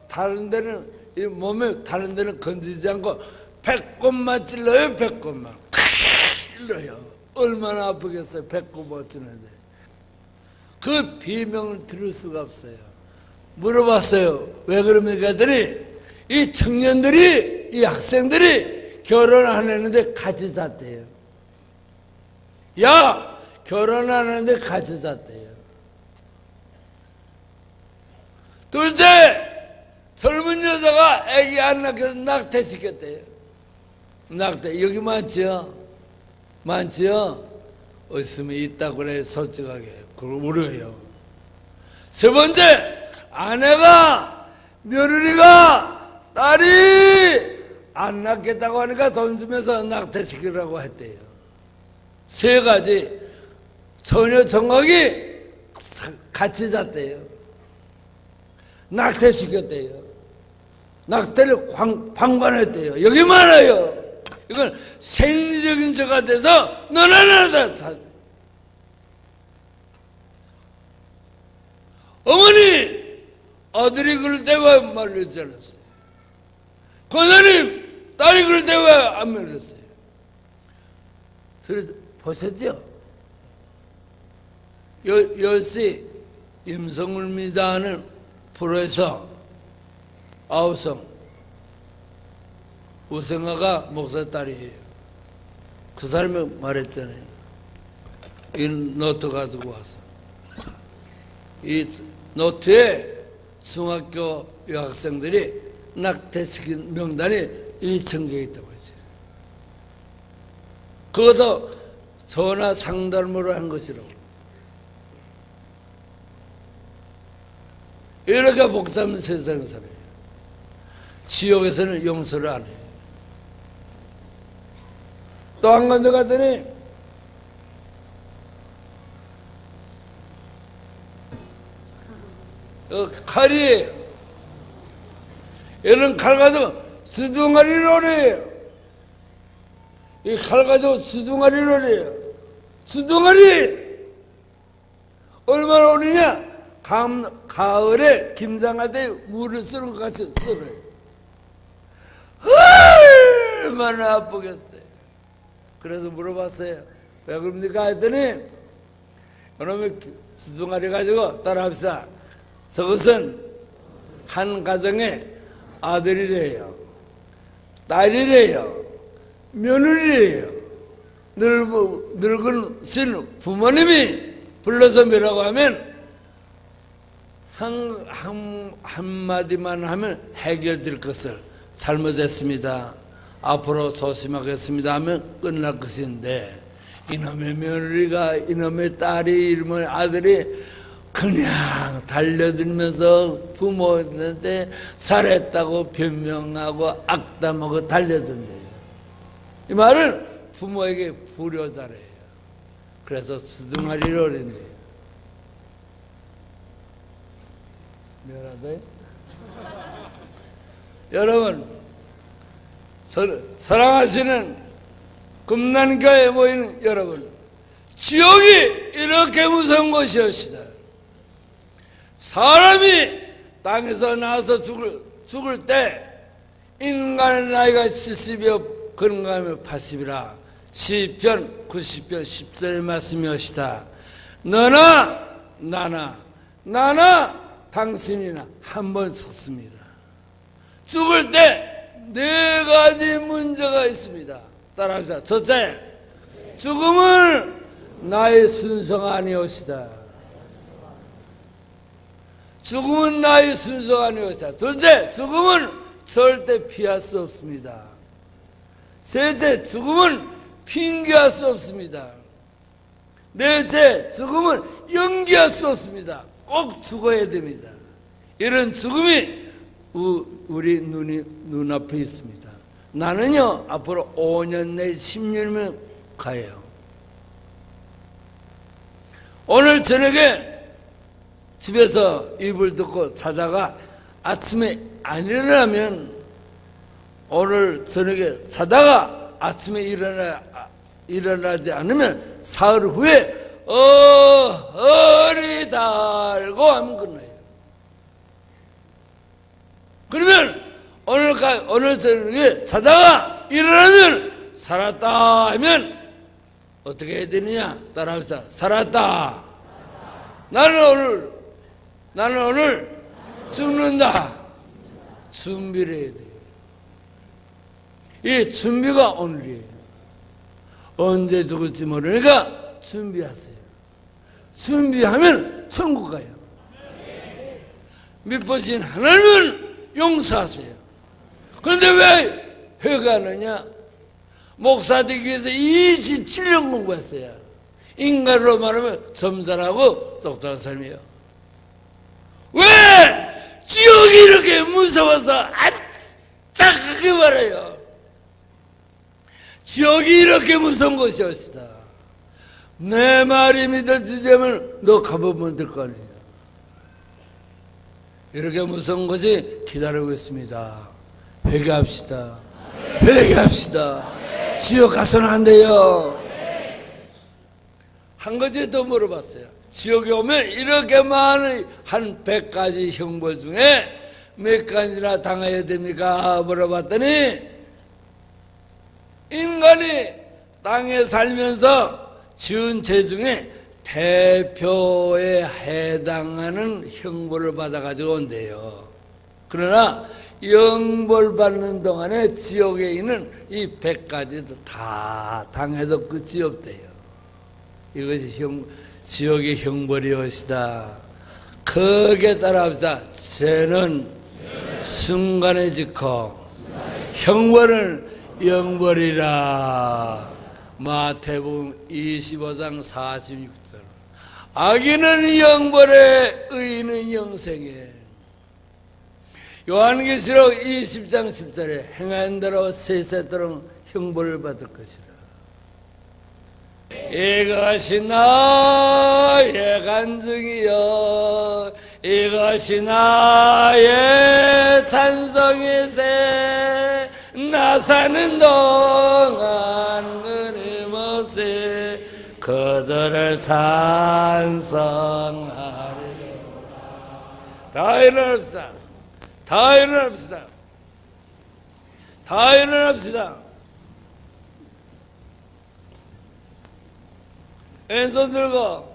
다른 데는 이 몸에 다른 데는 건드리지 않고 100곳만 찔러요. 100곳만 찔러요. 얼마나 아프겠어요. 100곳만 찔러는데 그 비명을 들을 수가 없어요. 물어봤어요. 왜 그럽니까 했더니 이 청년들이, 이 학생들이 결혼 안 했는데 같이 잤대요. 야, 결혼 안 했는데 같이 잤대요. 둘째, 젊은 여자가 애기 안 낳아서 낙태시켰대요. 낙태, 여기 많지요? 많지요? 없으면 있다고 그래, 솔직하게. 그걸 모르요. 세 번째, 아내가, 며느리가, 딸이 안 낳겠다고 하니까 돈 주면서 낙태시키라고 했대요. 3가지, 처녀 정각이 같이 잤대요. 낙태시켰대요. 낙태를 방관했대요. 여기 많아요. 이건 생리적인 죄가 돼서 너나나다. 어머니, 아들이 그럴 때 왜 말리지 않았어요? 권사님, 딸이 그럴 때 왜 안 말렸어요? 보셨죠? 10시 임성울미다 하는 프로에서 아우성 우성아가 목사 딸이에요. 그 사람이 말했잖아요. 이 노트 가지고 와서 이 노트에 중학교 여학생들이 낙태시킨 명단이 2,000개 있다고 했어요. 그것도 전화 상담으로 한 것이라고. 이렇게 복잡한 세상에 살아요. 지옥에서는 용서를 안 해요. 또 한 군데 갔더니 칼이에요. 이런 칼 가지고 주둥아리를 해요. 이 칼 가지고 주둥아리를 해요. 주둥아리 얼마나 오느냐? 가을에 김장할 때 물을 쓰는 것 같이 썰어요. 얼마나 아프겠어요. 그래서 물어봤어요. 왜 그럽니까? 했더니 그놈의 주둥아리 가지고 따라합시다. 저것은 한 가정의 아들이래요, 딸이래요, 며느리래요. 늙은 부모님이 불러서 뭐라고 하면 한마디만 하면 해결될 것을 잘못했습니다, 앞으로 조심하겠습니다 하면 끝날 것인데, 이놈의 며느리가, 이놈의 딸이, 이놈의 아들이 그냥 달려들면서 부모한테 잘했다고 변명하고 악담하고 달려든대요. 이 말은 부모에게 불효자래요. 그래서 주둥아리를 어린대요. 미안하다. 여러분, 사랑하시는 금난교회에 모이는 여러분, 지옥이 이렇게 무서운 것이옵시다. 사람이 땅에서 나와서 죽을 때 인간의 나이가 70여 그런가 하면 80이라 시편 90편 10절의 말씀이옵시다. 너나 나나 당신이나 한 번 죽습니다. 죽을 때 네 가지 문제가 있습니다. 따라합시다. 첫째, 죽음은 나의 순서가 아니옵시다. 죽음은 나의 순서가 아니옵시다. 둘째, 죽음은 절대 피할 수 없습니다. 셋째, 죽음은 핑계할 수 없습니다. 넷째, 죽음은 연기할 수 없습니다. 꼭 죽어야 됩니다. 이런 죽음이 우리 눈앞에 있습니다. 나는요, 앞으로 5년 내 10년이면 가요. 오늘 저녁에 집에서 이불 덮고 자다가 아침에 안 일어나면, 오늘 저녁에 자다가 아침에 일어나지 않으면 사흘 후에 허리 달고 하면 끝나요. 그러면 오늘 저녁에 자다가 일어나면 살았다 하면 어떻게 해야 되느냐? 따라합시다. 살았다. 나는 오늘 죽는다. 준비를 해야 돼요. 이 준비가 오늘이에요. 언제 죽을지 모르니까 준비하세요. 준비하면 천국 가요. 믿으신 하나님은 용서하세요. 그런데 왜 회개하느냐? 목사 되기 위해서 27년 공부했어요. 인간으로 말하면 점잖하고 똑똑한 사람이에요. 왜 지옥이 이렇게 무서워서 안타깝게 말해요? 지옥이 이렇게 무서운 것이었다. 내 말이 믿어지자면 너 가보면 될 거 아니에요. 이렇게 무서운 것이 기다리고 있습니다. 회개합시다. 회개합시다. 지옥 가서는 안 돼요. 한 가지 더 물어봤어요. 지옥에 오면 이렇게 많은 한 100가지 형벌 중에 몇 가지나 당해야 됩니까? 물어봤더니, 인간이 땅에 살면서 지은 죄 중에 대표에 해당하는 형벌을 받아가지고 온대요. 그러나 영벌 받는 동안에 지옥에 있는 이 100가지도 다 당해도 끝이 없대요. 이것이 지옥의 형벌이옵시다. 거기에 따라합시다. 죄는 순간에 짓고 형벌은 영벌이라. 마태복음 25장 46절. 악인은 영벌에 의인은 영생에. 요한계시록 20장 10절에 행한 대로 세세토록 형벌을 받을 것이라. 이것이 나의 간증이여, 이것이 나의 찬송이세. 나 사는 동안 끊임없이 그저를 찬송하리라. 다 일어납시다. 다 일어납시다. 다 일어납시다. 왼손 들고